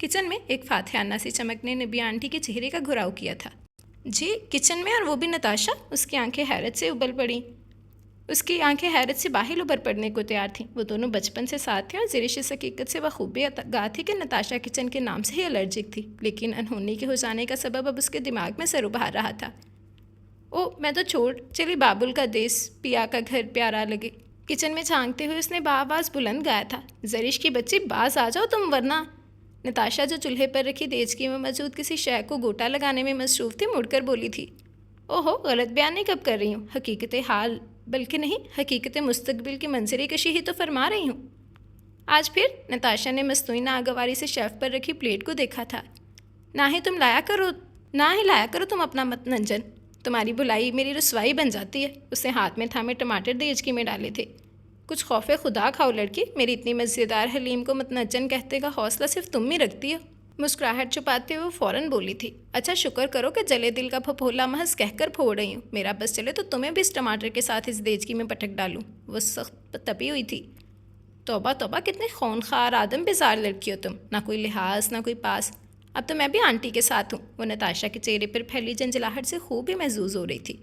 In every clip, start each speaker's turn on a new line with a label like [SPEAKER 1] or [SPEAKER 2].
[SPEAKER 1] Kitchen میں ایک فاتحانہ سی چمک نے نبی آنٹی کے چہرے کا گھراؤ کیا تھا۔ جی کچن میں، اور وہ بھی نتاشا؟ اس کی آنکھیں حیرت سے ابل پڑیں۔ اس کی آنکھیں حیرت سے باہر ابھر پڑنے کو تیار تھیں۔ وہ دونوں بچپن سے ساتھ تھے اور زرش اس حقیقت سے بخوبی آگاہ تھی کہ نتاشا کچن کے نام سے ہی الرجک تھی، لیکن انہونی کے ہو جانے کا سبب اب اس کے دماغ میں سر ابھار رہا تھا۔ او میں تو چھوڑ چلی بابل کا دیس، پیا کا گھر پیارا لگے۔ کچن میں جھانکتے ہوئے اس نے بآواز بلند گایا تھا، زرش کی بچی باز آ جاؤ تم ورنہ۔ نتاشا جو چولہے پر رکھی دیچکی میں موجود کسی شے کو گوٹا لگانے میں مصروف تھی، مڑ کر بولی تھی، اوہو غلط بیانی کب کر رہی ہوں؟ حقیقت حال بلکہ نہیں، حقیقت مستقبل کی منظری کشی ہی تو فرما رہی ہوں۔ آج پھر؟ نتاشا نے مصنوعی ناگواری سے شیف پر رکھی پلیٹ کو دیکھا تھا۔ نہ ہی لایا کرو تم اپنا متنجن، تمہاری بلائی میری رسوائی بن جاتی ہے۔ اس نے ہاتھ میں تھامے ٹماٹر دیچکی میں ڈالے تھے۔ کچھ خوف خدا کھاؤ لڑکی، میری اتنی مزیدار حلیم کو متنجن کہتے کا حوصلہ صرف تم ہی رکھتی ہو۔ مسکراہٹ چھپاتے ہوئے وہ فوراً بولی تھی، اچھا شکر کرو کہ جلے دل کا پھپھولا محض کہہ کر پھوڑ رہی ہوں، میرا بس چلے تو تمہیں بھی اس ٹماٹر کے ساتھ اس دیچکی میں پٹک ڈالوں۔ وہ سخت تپی ہوئی تھی۔ توبہ توبہ، کتنے خونخوار آدم بزار لڑکی ہو تم، نہ کوئی لحاظ نہ کوئی پاس۔ اب تو میں بھی آنٹی کے ساتھ ہوں۔ وہ نتاشا کے چہرے پر پھیلی جنجلاہٹ سے خوب ہی محظوظ ہو رہی تھی۔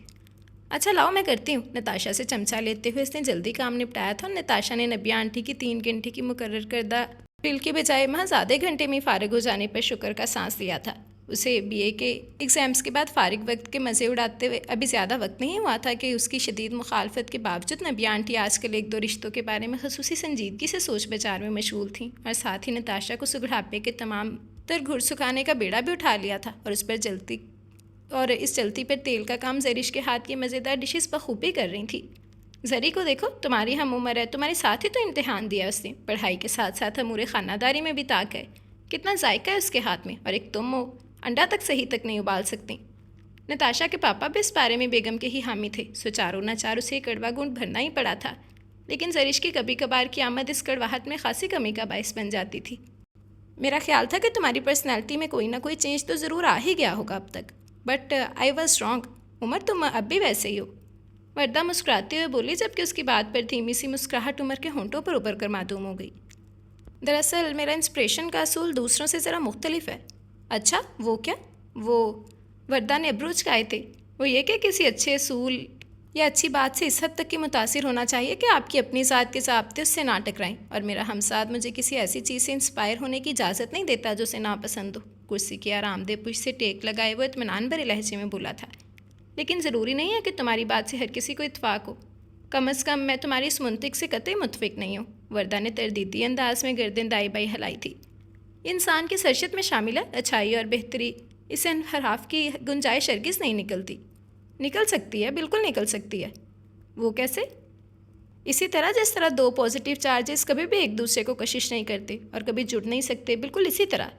[SPEAKER 1] اچھا لاؤ میں کرتی ہوں۔ نتاشا سے چمچہ لیتے ہوئے اس نے جلدی کام نپٹایا تھا اور نتاشا نے نبی آنٹی کی 3 گھنٹے کی مقرر کردہ بل کے بجائے محض آدھے گھنٹے میں فارغ ہو جانے پر شکر کا سانس لیا تھا۔ اسے BA کے ایگزامس کے بعد فارغ وقت کے مزے اڑاتے ہوئے ابھی زیادہ وقت نہیں ہوا تھا کہ اس کی شدید مخالفت کے باوجود نبی آنٹی آج کل 1-2 رشتوں کے بارے میں خصوصی سنجیدگی سے سوچ بچار میں مشغول تھیں، اور ساتھ ہی نتاشا کو سگڑاپے کے تمام تر گھر سکھانے کا بیڑا بھی اٹھا لیا تھا، اور اس چلتی پر تیل کا کام زرش کے ہاتھ کی مزیدار ڈشز بخوبی کر رہی تھی۔ زری کو دیکھو، تمہاری ہم عمر ہے، تمہارے ساتھ ہی تو امتحان دیا اس نے، پڑھائی کے ساتھ ساتھ امور خانہ داری میں بھی طاق ہے، کتنا ذائقہ ہے اس کے ہاتھ میں، اور ایک تم ہو، انڈا تک صحیح تک نہیں ابال سکتی۔ نتاشا کے پاپا بھی اس بارے میں بیگم کے ہی حامی تھے، سو چاروں نہ چار اسے کڑوا گھونٹ بھرنا ہی پڑا تھا، لیکن زرش کی کبھی کبھار کی آمد اس کڑواہٹ میں خاصی کمی کا باعث بن جاتی تھی۔ میرا خیال تھا کہ تمہاری پرسنالٹی میں کوئی نہ کوئی چینج تو ضرور آ ہی گیا ہوگا اب تک، بٹ آئی واز رانگ، عمر تم اب بھی ویسے ہی ہو۔ وردہ مسکراتے ہوئے بولی، جبکہ اس کی بات پر دھیمی سی مسکراہٹ عمر کے ہونٹوں پر ابھر کر معدوم ہو گئی۔ دراصل میرا انسپریشن کا اصول دوسروں سے ذرا مختلف ہے۔ اچھا وہ کیا؟ وہ وردہ نے ابرو اچکائے تھے۔ وہ یہ کہ کسی اچھے اصول یا اچھی بات سے اس حد تک کہ متاثر ہونا چاہیے کہ آپ کی اپنی ذات کے ضابطے اس سے نہ ٹکرائیں، اور میرا ہمساد مجھے کسی ایسی چیز سے انسپائر ہونے کی اجازت نہیں دیتا جو اسے ناپسند ہو۔ کرسی کی آرام دہ پشت سے ٹیک لگائے وہ اطمینان بھرے لہجے میں بولا تھا، لیکن ضروری نہیں ہے کہ تمہاری بات سے ہر کسی کو اتفاق ہو، کم از کم میں تمہاری اس منطق سے قطعی متفق نہیں ہوں۔ وردہ نے تردیدی انداز میں گردن دائیں بائیں ہلائی تھی۔ انسان کی سرشت میں شامل ہے اچھائی اور بہتری، اسے انحراف کی گنجائش ہرگز نہیں نکلتی۔ نکل سکتی ہے، بالکل نکل سکتی ہے۔ وہ کیسے؟ اسی طرح جس طرح 2 پازیٹیو چارجز کبھی بھی ایک دوسرے کو کشش نہیں کرتے اور کبھی جڑ نہیں سکتے، بالکل اسی طرح۔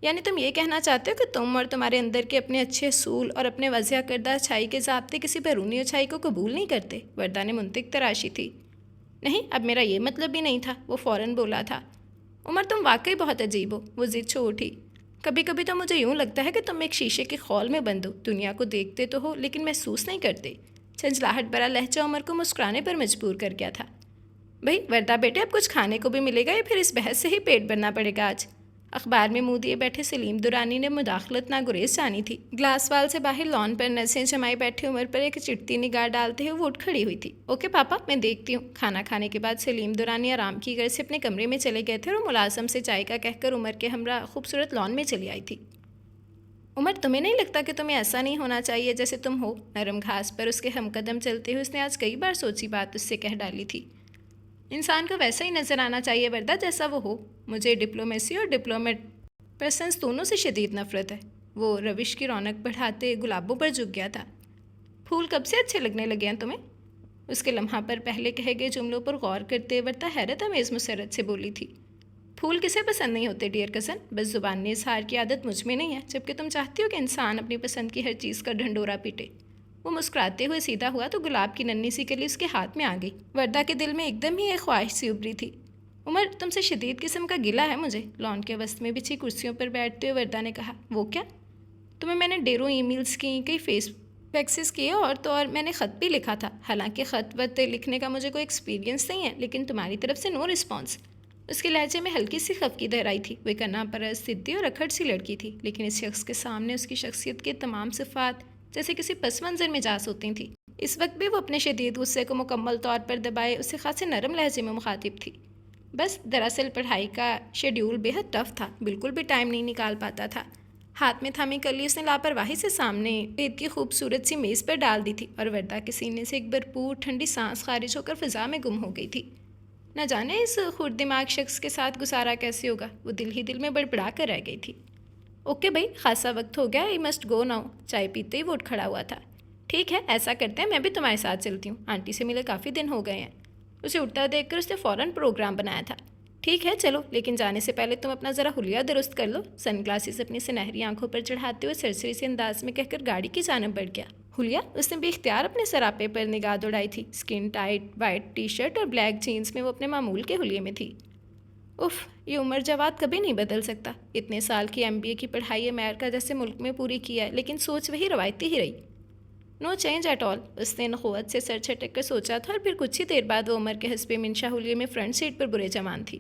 [SPEAKER 1] یعنی تم یہ کہنا چاہتے ہو کہ تم اور تمہارے اندر کے اپنے اچھے اصول اور اپنے وضع کردہ اچھائی کے ضابطے کسی بیرونی اچھائی کو قبول نہیں کرتے؟ وردہ نے منطق تراشی تھی۔ نہیں، اب میرا یہ مطلب بھی نہیں تھا، وہ فوراً بولا تھا۔ عمر تم واقعی بہت عجیب ہو، وہ ضد چھوڑ اٹھی۔ کبھی کبھی تو مجھے یوں لگتا ہے کہ تم ایک شیشے کے خول میں بند ہو، دنیا کو دیکھتے تو ہو لیکن محسوس نہیں کرتے۔ جھنجھلاہٹ بھرا لہجہ عمر کو مسکرانے پر مجبور کر گیا تھا۔ بھئی وردہ بیٹے، اب کچھ کھانے کو بھی ملے گا یا پھر اس بحث سے ہی پیٹ بھرنا پڑے گا آج؟ اخبار میں منہ دیے بیٹھے سلیم درانی نے مداخلت ناگریز جانی تھی۔ گلاس وال سے باہر لان پر نظریں جمائے بیٹھے عمر پر ایک چڑتی نگاہ ڈالتے ہوئے وہ اٹھ کھڑی ہوئی تھی۔ اوکے پاپا، میں دیکھتی ہوں۔ کھانا کھانے کے بعد سلیم درانی آرام کی غرض سے اپنے کمرے میں چلے گئے تھے اور ملازم سے چائے کا کہہ کر عمر کے ہمراہ خوبصورت لان میں چلی آئی تھی۔ عمر تمہیں نہیں لگتا کہ تمہیں ایسا نہیں ہونا چاہیے جیسے تم ہو؟ نرم گھاس پر اس کے ہم قدم چلتے ہوئے اس نے آج کئی بار سوچی بات اس سے کہہ ڈالی تھی۔ انسان کو ویسا ہی نظر آنا چاہیے وردہ جیسا وہ ہو۔ مجھے ڈپلومیسی اور ڈپلومیٹ پرسنس دونوں سے شدید نفرت ہے۔ وہ روش کی رونق بڑھاتے گلابوں پر جھک گیا تھا۔ پھول کب سے اچھے لگنے لگے ہیں تمہیں؟ اس کے لمحہ پر پہلے کہے گئے جملوں پر غور کرتے وردہ حیرت امیز مسرت سے بولی تھی۔ پھول کسے پسند نہیں ہوتے ڈیئر کزن؟ بس زبانی اظہار کی عادت مجھ میں نہیں ہے، جبکہ تم چاہتی ہو کہ انسان اپنی پسند کی ہر چیز کا ڈھنڈورا پیٹے۔ وہ مسکراتے ہوئے سیدھا ہوا تو گلاب کی ننھی سی کلی اس کے ہاتھ میں آ گئی۔ وردہ کے دل میں ایک دم ہی ایک خواہش سی ابری تھی۔ عمر تم سے شدید قسم کا گلہ ہے مجھے، لان کے وسط میں بچھی کرسیوں پر بیٹھتے ہوئے وردہ نے کہا۔ وہ کیا؟ تمہیں میں نے ڈیروں ای میلز کی، کئی فیس فیکسز کیے اور تو اور میں نے خط بھی لکھا تھا، حالانکہ خط وط لکھنے کا مجھے کوئی ایکسپیرینس نہیں ہے، لیکن تمہاری طرف سے نو رسپانس۔ اس کے لہجے میں ہلکی سی خف کی گہرائی تھی. وہ ایک انا پرست، ضدی اور اکھڑ سی لڑکی تھی، لیکن اس شخص کے سامنے اس کی شخصیت کے تمام صفات جیسے کسی پس منظر میں جاس ہوتی تھیں. اس وقت بھی وہ اپنے شدید غصے کو مکمل طور پر دبائے اسے خاصے نرم لہجے میں مخاطب تھی. بس دراصل پڑھائی کا شیڈیول بہت ٹف تھا، بالکل بھی ٹائم نہیں نکال پاتا تھا. ہاتھ میں تھامی کلی اس نے لاپرواہی سے سامنے بید کی خوبصورت سی میز پر ڈال دی تھی اور وردہ کے سینے سے ایک بھرپور ٹھنڈی سانس خارج ہو کر فضا میں گم ہو گئی تھی. نہ جانے اس خرد دماغ شخص کے ساتھ گزارا کیسے ہوگا. وہ دل ہی دل میں بڑبڑا کر رہ گئی تھی. اوکے بھائی، خاصا وقت ہو گیا، آئی مسٹ گو ناؤ. چائے پیتے ہی وہ اٹھ کھڑا ہوا تھا. ٹھیک ہے، ایسا کرتے ہیں، میں بھی تمہارے ساتھ چلتی ہوں. آنٹی سے ملے کافی دن ہو گئے ہیں. اسے اٹھتا دیکھ کر اس نے فوراً پروگرام بنایا تھا. ٹھیک ہے چلو، لیکن جانے سے پہلے تم اپنا ذرا حلیہ درست کر لو. سن گلاسز اپنی سنہری آنکھوں پر چڑھاتے ہوئے سرسری سے انداز میں کہہ کر گاڑی کی جانب بڑھ گیا. حلیہ؟ اس نے بے اختیار اپنے سراپے پر نگاہ دوڑائی تھی. Skin tight white T shirt اور بلیک جینس میں وہ اپنے معمول کے حلیے میں تھی. اف، یہ عمر جواد کبھی نہیں بدل سکتا. اتنے سال کی MBA کی پڑھائی امریکہ جیسے ملک میں پوری کیا ہے، لیکن سوچ وہی روایتی ہی رہی. نو چینج ایٹ آل. اس نے نخوت سے سر چھٹک کر سوچا تھا، اور پھر کچھ ہی دیر بعد وہ عمر کے حسب منشا حلیے میں فرنٹ سیٹ پر برے جوان تھی.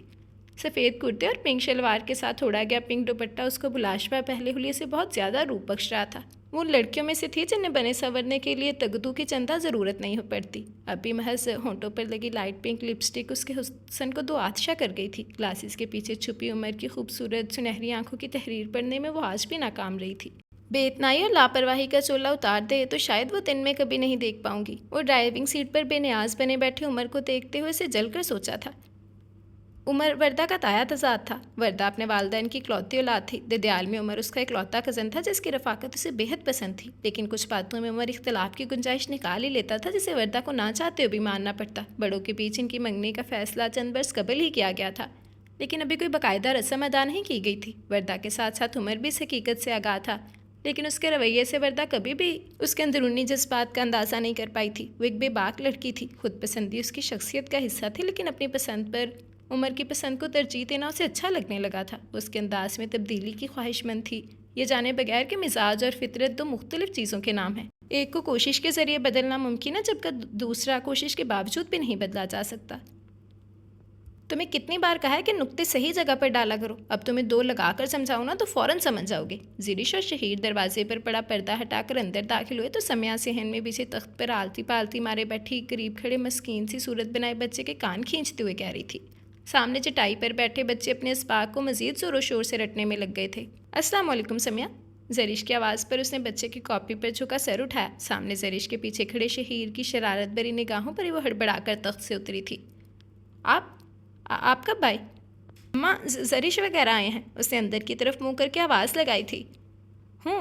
[SPEAKER 1] سفید کرتے اور پنک شلوار کے ساتھ اڑا گیا پنک دوپٹہ اس کو بلاشبہ پہلے حلیے سے بہت زیادہ روپ بخش رہا تھا. وہ ان لڑکیوں میں سے تھی جنہیں بنے سنورنے کے لیے تگدو کی چندہ ضرورت نہیں ہو پڑتی. اب بھی محض ہونٹوں پر لگی لائٹ پنک لپسٹک اس کے حسن کو دو آتشا کر گئی تھی. گلاسز کے پیچھے چھپی عمر کی خوبصورت سنہری آنکھوں کی تحریر پڑھنے میں وہ آج بھی ناکام رہی تھی. بے اتنائی اور لاپرواہی کا چولہا اتار دے تو شاید وہ دن میں کبھی نہیں دیکھ پاؤں گی. وہ ڈرائیونگ سیٹ پر بے نیاز بنے بیٹھے عمر کو دیکھتے ہوئے اسے جل کر سوچا تھا. عمر وردہ کا تایا تضاد تھا. وردہ اپنے والدین کی اکلوتی اولاد تھی. ددیال میں عمر اس کا اکلوتا کزن تھا جس کی رفاقت اسے بےحد پسند تھی، لیکن کچھ باتوں میں عمر اختلاف کی گنجائش نکال ہی لیتا تھا جسے وردہ کو نہ چاہتے ہوئے بھی ماننا پڑتا. بڑوں کے بیچ ان کی منگنی کا فیصلہ چند برس قبل ہی کیا گیا تھا، لیکن ابھی کوئی باقاعدہ رسم ادا نہیں کی گئی تھی. وردہ کے ساتھ ساتھ عمر بھی اس حقیقت سے آگاہ تھا، لیکن اس کے رویے سے وردہ کبھی بھی اس کے اندرونی جذبات کا اندازہ نہیں کر پائی تھی. وہ ایک بے باک لڑکی تھی. خود پسندی اس کی شخصیت کا حصہ تھی، لیکن اپنی پسند پر عمر کی پسند کو ترجیح دینا اسے اچھا لگنے لگا تھا. اس کے انداز میں تبدیلی کی خواہش مند تھی، یہ جانے بغیر کہ مزاج اور فطرت دو مختلف چیزوں کے نام ہیں. ایک کو کوشش کے ذریعے بدلنا ممکن ہے، جبکہ دوسرا کوشش کے باوجود بھی نہیں بدلا جا سکتا. تمہیں کتنی بار کہا ہے کہ نقطے صحیح جگہ پر ڈالا کرو. اب تمہیں دو لگا کر سمجھاؤں نا تو فوراً سمجھ جاؤ گے. زیرش اور شہیر دروازے پر پڑا پردہ ہٹا کر اندر داخل ہوئے تو سمیہ صحن میں پیچھے تخت پر آلتی پالتی مارے بیٹھی قریب کھڑے مسکین سی صورت بنائے بچے کے کان کھینچتے ہوئے کہہ رہی تھی. سامنے چٹائی پر بیٹھے بچے اپنے اسباق کو مزید زور و شور سے رٹنے میں لگ گئے تھے. السلام علیکم سمیہ. زرش کی آواز پر اس نے بچے کی کاپی پر جھکا سر اٹھایا. سامنے زرش کے پیچھے کھڑے شہیر کی شرارت بھری نگاہوں پر ہی وہ ہڑبڑا کر تخت سے اتری تھی. آپ کب آئے؟ اماں، زرش وغیرہ آئے ہیں. اس نے اندر کی طرف منہ کر کے آواز لگائی تھی.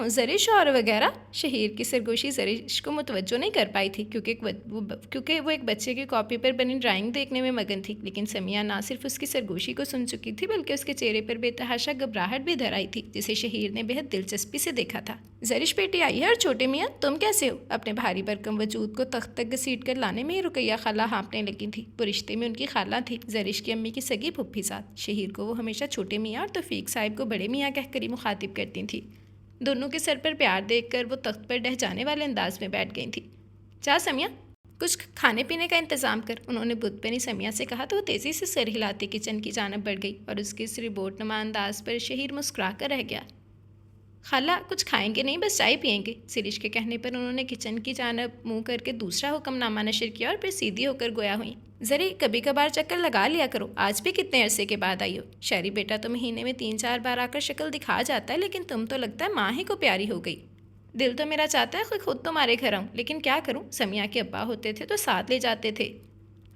[SPEAKER 1] زرش اور وغیرہ. شہیر کی سرگوشی زرش کو متوجہ نہیں کر پائی تھی کیونکہ وہ ایک بچے کی کاپی پر بنی ڈرائنگ دیکھنے میں مگن تھی. لیکن سمیہ نہ صرف اس کی سرگوشی کو سن چکی تھی بلکہ اس کے چہرے پر بے تحاشا گھبراہٹ بھی دھر آئی تھی، جسے شہیر نے بہت دلچسپی سے دیکھا تھا. زرش بیٹی آئی ہے. اور چھوٹے میاں تم کیسے ہو؟ اپنے بھاری بھرکم وجود کو تخت تک گھسیٹ کر لانے میں ہی رقیہ خالہ ہانپنے لگی تھی. وہ رشتے میں ان کی خالہ تھی، زرش کی امی کی سگی پھپھی ساتھ. شہیر کو وہ ہمیشہ چھوٹے میاں اور توفیق صاحب کو بڑے میاں کہہ کر ہی مخاطب کرتی تھیں. دونوں کے سر پر پیار دیکھ کر وہ تخت پر ڈہ جانے والے انداز میں بیٹھ گئی تھی. چا سمیہ، کچھ کھانے پینے کا انتظام کر. انہوں نے بت بنی سمیہ سے کہا تو وہ تیزی سے سر ہلاتی کچن کی جانب بڑھ گئی اور اس کے اس ربوٹ نما انداز پر شہیر مسکرا کر رہ گیا. خالہ کچھ کھائیں گے نہیں، بس چائے پئیں گے. زرش کے کہنے پر انہوں نے کچن کی جانب منہ کر کے دوسرا حکم نامہ نشر کیا اور پھر سیدھی ہو کر گویا ہوئیں. ذرا کبھی کبھار چکر لگا لیا کرو. آج بھی کتنے عرصے کے بعد آئی ہو. شہری بیٹا تو مہینے میں 3-4 بار آ کر شکل دکھا جاتا ہے، لیکن تم تو لگتا ہے ماں ہی کو پیاری ہو گئی. دل تو میرا چاہتا ہے خود تمہارے گھر آؤں، لیکن کیا کروں، سمیہ کے ابا ہوتے تھے تو ساتھ لے جاتے تھے.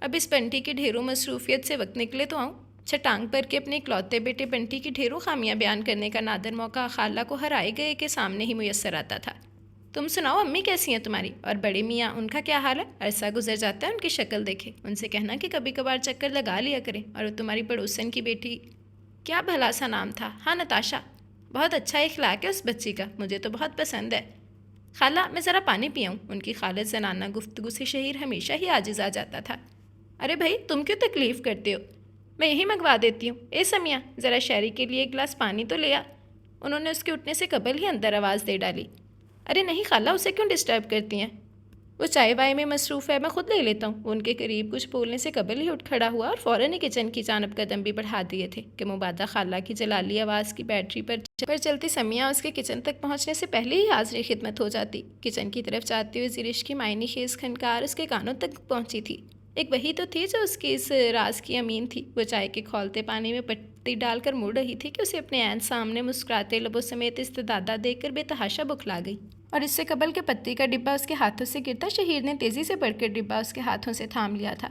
[SPEAKER 1] اب اس بنٹی کی ڈھیروں مصروفیت سے وقت نکلے تو آؤں. چھٹانگ پر کے اپنے اکلوتے بیٹے بنٹی کی ڈھیروں خامیاں بیان کرنے کا نادر موقع خالہ کو ہر آئے گئے کے سامنے ہی میسر آتا تھا. تم سناؤ، امی کیسی ہیں تمہاری؟ اور بڑے میاں، ان کا کیا حال ہے؟ عرصہ گزر جاتا ہے ان کی شکل دیکھے. ان سے کہنا کہ کبھی کبھار چکر لگا لیا کریں. اور وہ تمہاری پڑوسن کی بیٹی، کیا بھلا سا نام تھا؟ ہاں، نتاشا. بہت اچھا اخلاق ہے اس بچی کا، مجھے تو بہت پسند ہے. خالہ میں ذرا پانی پیاؤں. ان کی خالص زنانہ گفتگو سے شہیر ہمیشہ ہی عاجز آ جاتا تھا. ارے بھائی تم کیوں تکلیف کرتے ہو، میں یہی منگوا دیتی ہوں. اے سمیہ، ذرا شہری کے لیے ایک گلاس پانی تو لے آ. انہوں نے اس کے اٹھنے سے قبل ہی اندر آواز دے ڈالی. ارے نہیں خالہ، اسے کیوں ڈسٹرب کرتی ہیں؟ وہ چائے وائے میں مصروف ہے، میں خود لے لیتا ہوں۔ وہ ان کے قریب کچھ بولنے سے قبل ہی اٹھ کھڑا ہوا اور فوراً ہی کچن کی جانب قدم بھی بڑھا دیے تھے کہ مبادہ خالہ کی جلالی آواز کی بیٹری پر چلتی سمیہ اس کے کچن تک پہنچنے سے پہلے ہی حاضر خدمت ہو جاتی۔ کچن کی طرف جاتے ہوئے زرش کی معنی خیز کھنکار اس کے کانوں تک پہنچی تھی۔ ایک وہی تو تھی جو اس کی اس راز کی امین تھی۔ وہ چائے کے کھولتے پانی میں پتی ڈال کر مڑ رہی تھی کہ اسے اپنے عین سامنے مسکراتے لبوں سمیت استدادہ دیکھ کر بے تحاشا بکھلا گئی، اور اس سے قبل کہ پتی کا ڈبہ اس کے ہاتھوں سے گرتا، شہیر نے تیزی سے بڑھ کر ڈبہ اس کے ہاتھوں سے تھام لیا تھا۔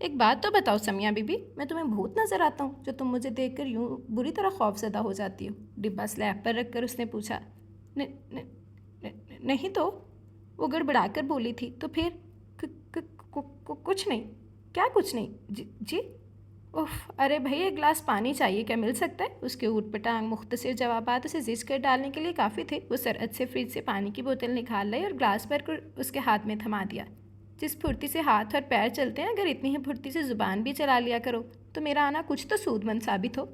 [SPEAKER 1] ایک بات تو بتاؤ سمیہ بی بی، میں تمہیں بھوت نظر آتا ہوں جو تم مجھے دیکھ کر یوں بری طرح خوف زدہ ہو جاتی ہو؟ ڈبہ سلیب پر رکھ کر اس نے پوچھا۔ نہیں تو، وہ گڑبڑا کر بولی تھی۔ تو پھر کچھ نہیں۔ کیا کچھ نہیں؟ جی اوف، ارے بھائی ایک گلاس پانی چاہیے، کیا مل سکتا ہے؟ اس کے اوٹ پٹانگ مختصر جوابات اسے زج کر ڈالنے کے لیے کافی تھے۔ وہ سرعت سے فریج سے پانی کی بوتل نکال لائی اور گلاس بھر کر اس کے ہاتھ میں تھما دیا۔ جس پھرتی سے ہاتھ اور پیر چلتے ہیں، اگر اتنی ہی پھرتی سے زبان بھی چلا لیا کرو تو میرا آنا کچھ تو سود مند ثابت ہو۔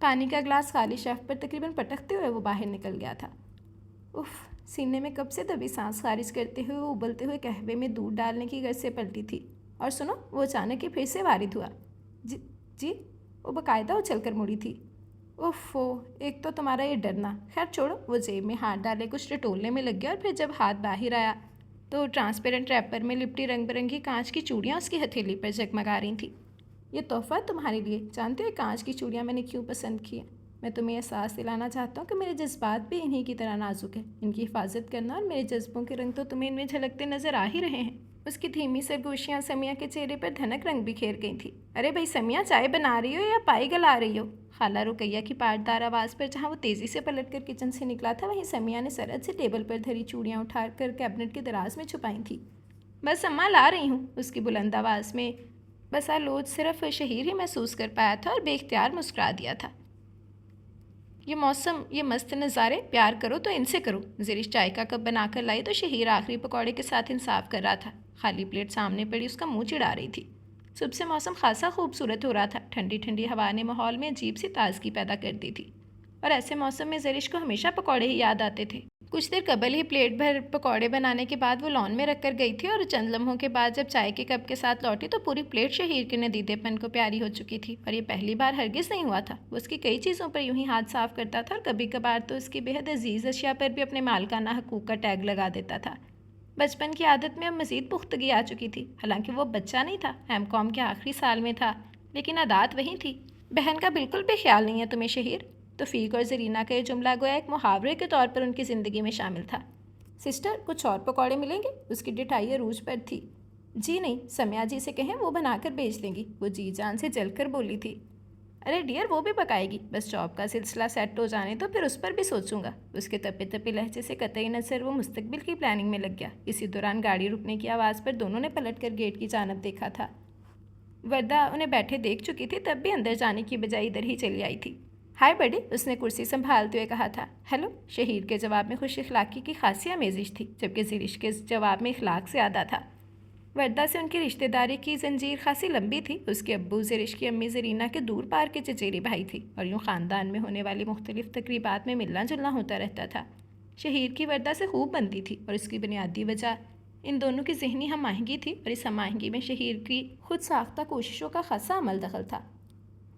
[SPEAKER 1] پانی کا گلاس خالی شیلف پر تقریباً پٹکتے ہوئے وہ باہر نکل گیا تھا۔ اف، سینے میں کب سے دبی سانس خارج کرتے ہوئے وہ ابلتے ہوئے قہوے میں دودھ ڈالنے کی غرض سے پلٹی تھی۔ اور سنو، وہ اچانک ہی پھر سے وارد ہوا۔ جی وہ باقاعدہ اچھل کر مڑی تھی۔ اوفو، ایک تو تمہارا یہ ڈرنا، خیر چھوڑو۔ وہ جیب میں ہاتھ ڈالے کچھ ٹٹولنے میں لگ گیا، اور پھر جب ہاتھ باہر آیا تو ٹرانسپیرنٹ ریپر میں لپٹی رنگ برنگی کانچ کی چوڑیاں اس کی ہتھیلی پر جگمگا رہی تھیں۔ یہ تحفہ تمہارے لیے، جانتے ہو کانچ کی چوڑیاں میں نے کیوں پسند کی ہیں؟ میں تمہیں احساس دلانا چاہتا ہوں کہ میرے جذبات بھی انہی کی طرح نازک ہیں۔ ان کی حفاظت کرنا، اور میرے جذبوں کے رنگ تو تمہیں ان میں جھلکتے نظر آ ہی رہے ہیں۔ اس کی دھیمی سرگوشیاں سمیہ کے چہرے پر دھنک رنگ بکھیر گئی تھیں۔ ارے بھائی سمیہ، چائے بنا رہی ہو یا پائی گلا رہی ہو؟ خالہ رقیہ کی پاٹدار آواز پر جہاں وہ تیزی سے پلٹ کر کچن سے نکلا تھا، وہیں سمیہ نے سرعت سے ٹیبل پر دھری چوڑیاں اٹھا کر کیبنٹ کے دراز میں چھپائی تھیں۔ بس اماں لا رہی ہوں، اس کی بلند آواز میں بس آلود صرف شہیر ہی محسوس کر پایا تھا اور بے اختیار مسکرا دیا تھا۔ یہ موسم، یہ مست نظارے، پیار کرو تو ان سے کرو۔ زرش چائے کا کپ بنا کر لائی تو شہیر آخری پکوڑے کے ساتھ انصاف کر رہا تھا۔ خالی پلیٹ سامنے پڑی اس کا منہ چڑھا رہی تھی۔ صبح سے موسم خاصا خوبصورت ہو رہا تھا۔ ٹھنڈی ٹھنڈی ہوا نے ماحول میں عجیب سی تازگی پیدا کر دی تھی، اور ایسے موسم میں زرش کو ہمیشہ پکوڑے ہی یاد آتے تھے۔ کچھ دیر قبل ہی پلیٹ بھر پکوڑے بنانے کے بعد وہ لان میں رکھ کر گئی تھی، اور چند لمحوں کے بعد جب چائے کے کپ کے ساتھ لوٹی تو پوری پلیٹ شہیر کے ندیدے پن کو پیاری ہو چکی تھی۔ اور یہ پہلی بار ہرگز نہیں ہوا تھا۔ وہ اس کی کئی چیزوں پر یوں ہی ہاتھ صاف کرتا تھا، اور کبھی کبھار تو اس کی بے حد عزیز اشیاء پر بھی اپنے مالکانہ حقوق کا ٹیگ لگا دیتا تھا۔ بچپن کی عادت میں اب مزید پختگی آ چکی تھی۔ حالانکہ وہ بچہ نہیں تھا، ایم کام کے آخری سال میں تھا، لیکن عادات وہی تھی۔ بہن کا بالکل بھی خیال نہیں ہے تمہیں شہیر؟ توفیق اور زرینہ کا یہ جملہ گویا ایک محاورے کے طور پر ان کی زندگی میں شامل تھا۔ سسٹر، کچھ اور پکوڑے ملیں گے؟ اس کی ڈٹھائی عروج پر تھی۔ جی نہیں، سمیہ جی سے کہیں، وہ بنا کر بیچ دیں گی، وہ جی جان سے جل کر بولی تھی۔ ارے ڈیئر، وہ بھی پکائے گی، بس جاب کا سلسلہ سیٹ ہو جانے تو پھر اس پر بھی سوچوں گا۔ اس کے تپے تپے لہجے سے قطعی نظر وہ مستقبل کی پلاننگ میں لگ گیا۔ اسی دوران گاڑی رکنے کی آواز پر دونوں نے پلٹ کر گیٹ کی جانب دیکھا تھا۔ وردہ انہیں بیٹھے دیکھ چکی تھی، تب بھی اندر جانے کی بجائے ادھر ہی چلی آئی تھی۔ ہائے بڈی، اس نے کرسی سنبھالتے ہوئے کہا تھا۔ ہیلو، شہیر کے جواب میں خوش اخلاقی کی خاصی آمیزش تھی، جبکہ زرش کے جواب میں اخلاق زیادہ تھا۔ وردہ سے ان کی رشتہ داری کی زنجیر خاصی لمبی تھی۔ اس کے ابو زرش کی امی زرینہ کے دور پار کے چچیری بھائی تھی، اور یوں خاندان میں ہونے والی مختلف تقریبات میں ملنا جلنا ہوتا رہتا تھا۔ شہیر کی وردہ سے خوب بنتی تھی، اور اس کی بنیادی وجہ ان دونوں کی ذہنی ہم آہنگی تھی، اور اس ہم آہنگی میں شہیر کی خود ساختہ کوششوں کا خاصا عمل دخل تھا۔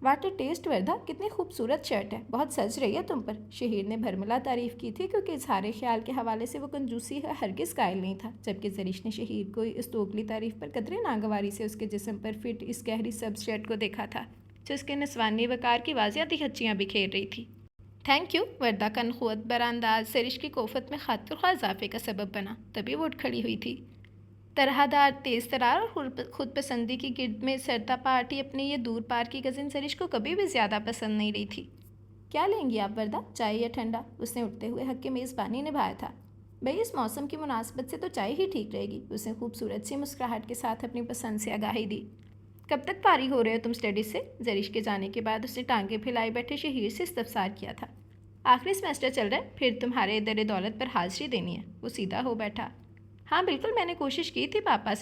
[SPEAKER 1] واٹ اے ٹیسٹ وردہ، کتنی خوبصورت شرٹ ہے، بہت سج رہی ہے تم پر، شہیر نے بھرملا تعریف کی تھی، کیونکہ اظہار خیال کے حوالے سے وہ کنجوسی ہرگز قائل نہیں تھا، جبکہ زرش نے شہیر کو اس دوگلی تعریف پر قدرے ناگواری سے اس کے جسم پر فٹ اس گہری سبز شرٹ کو دیکھا تھا جو اس کے نسوانی وقار کی واضح دہچیاں بکھیر رہی تھی۔ تھینک یو، وردہ کا نخوت برانداز زرش کی کوفت میں خاطر خواہ اضافے کا سبب بنا، تبھی وہ اٹھ کھڑی ہوئی تھی۔ طرح دار، تیز ترار اور خود پسندی کی گرد میں سرتا پارٹی اپنی یہ دور پار کی کزن زرش کو کبھی بھی زیادہ پسند نہیں رہی تھی۔ کیا لیں گی آپ وردہ، چائے یا ٹھنڈا؟ اس نے اٹھتے ہوئے حق کے میزبانی نبھایا تھا۔ بھئی اس موسم کی مناسبت سے تو چائے ہی ٹھیک رہے گی، اس نے خوبصورت سی مسکراہٹ کے ساتھ اپنی پسند سے آگاہی دی۔ کب تک فارغ ہو رہے ہو تم اسٹڈی سے؟ زرش کے جانے کے بعد اس نے ٹانگیں پھیلائے بیٹھے شہیر سے استفسار کیا تھا۔ آخری سیمسٹر چل رہا ہے، پھر تمہارے در دولت پر حاضری دینی ہے۔ وہ سیدھا ہو بیٹھا۔ ہاں بالکل، میں نے کی تھی پاپا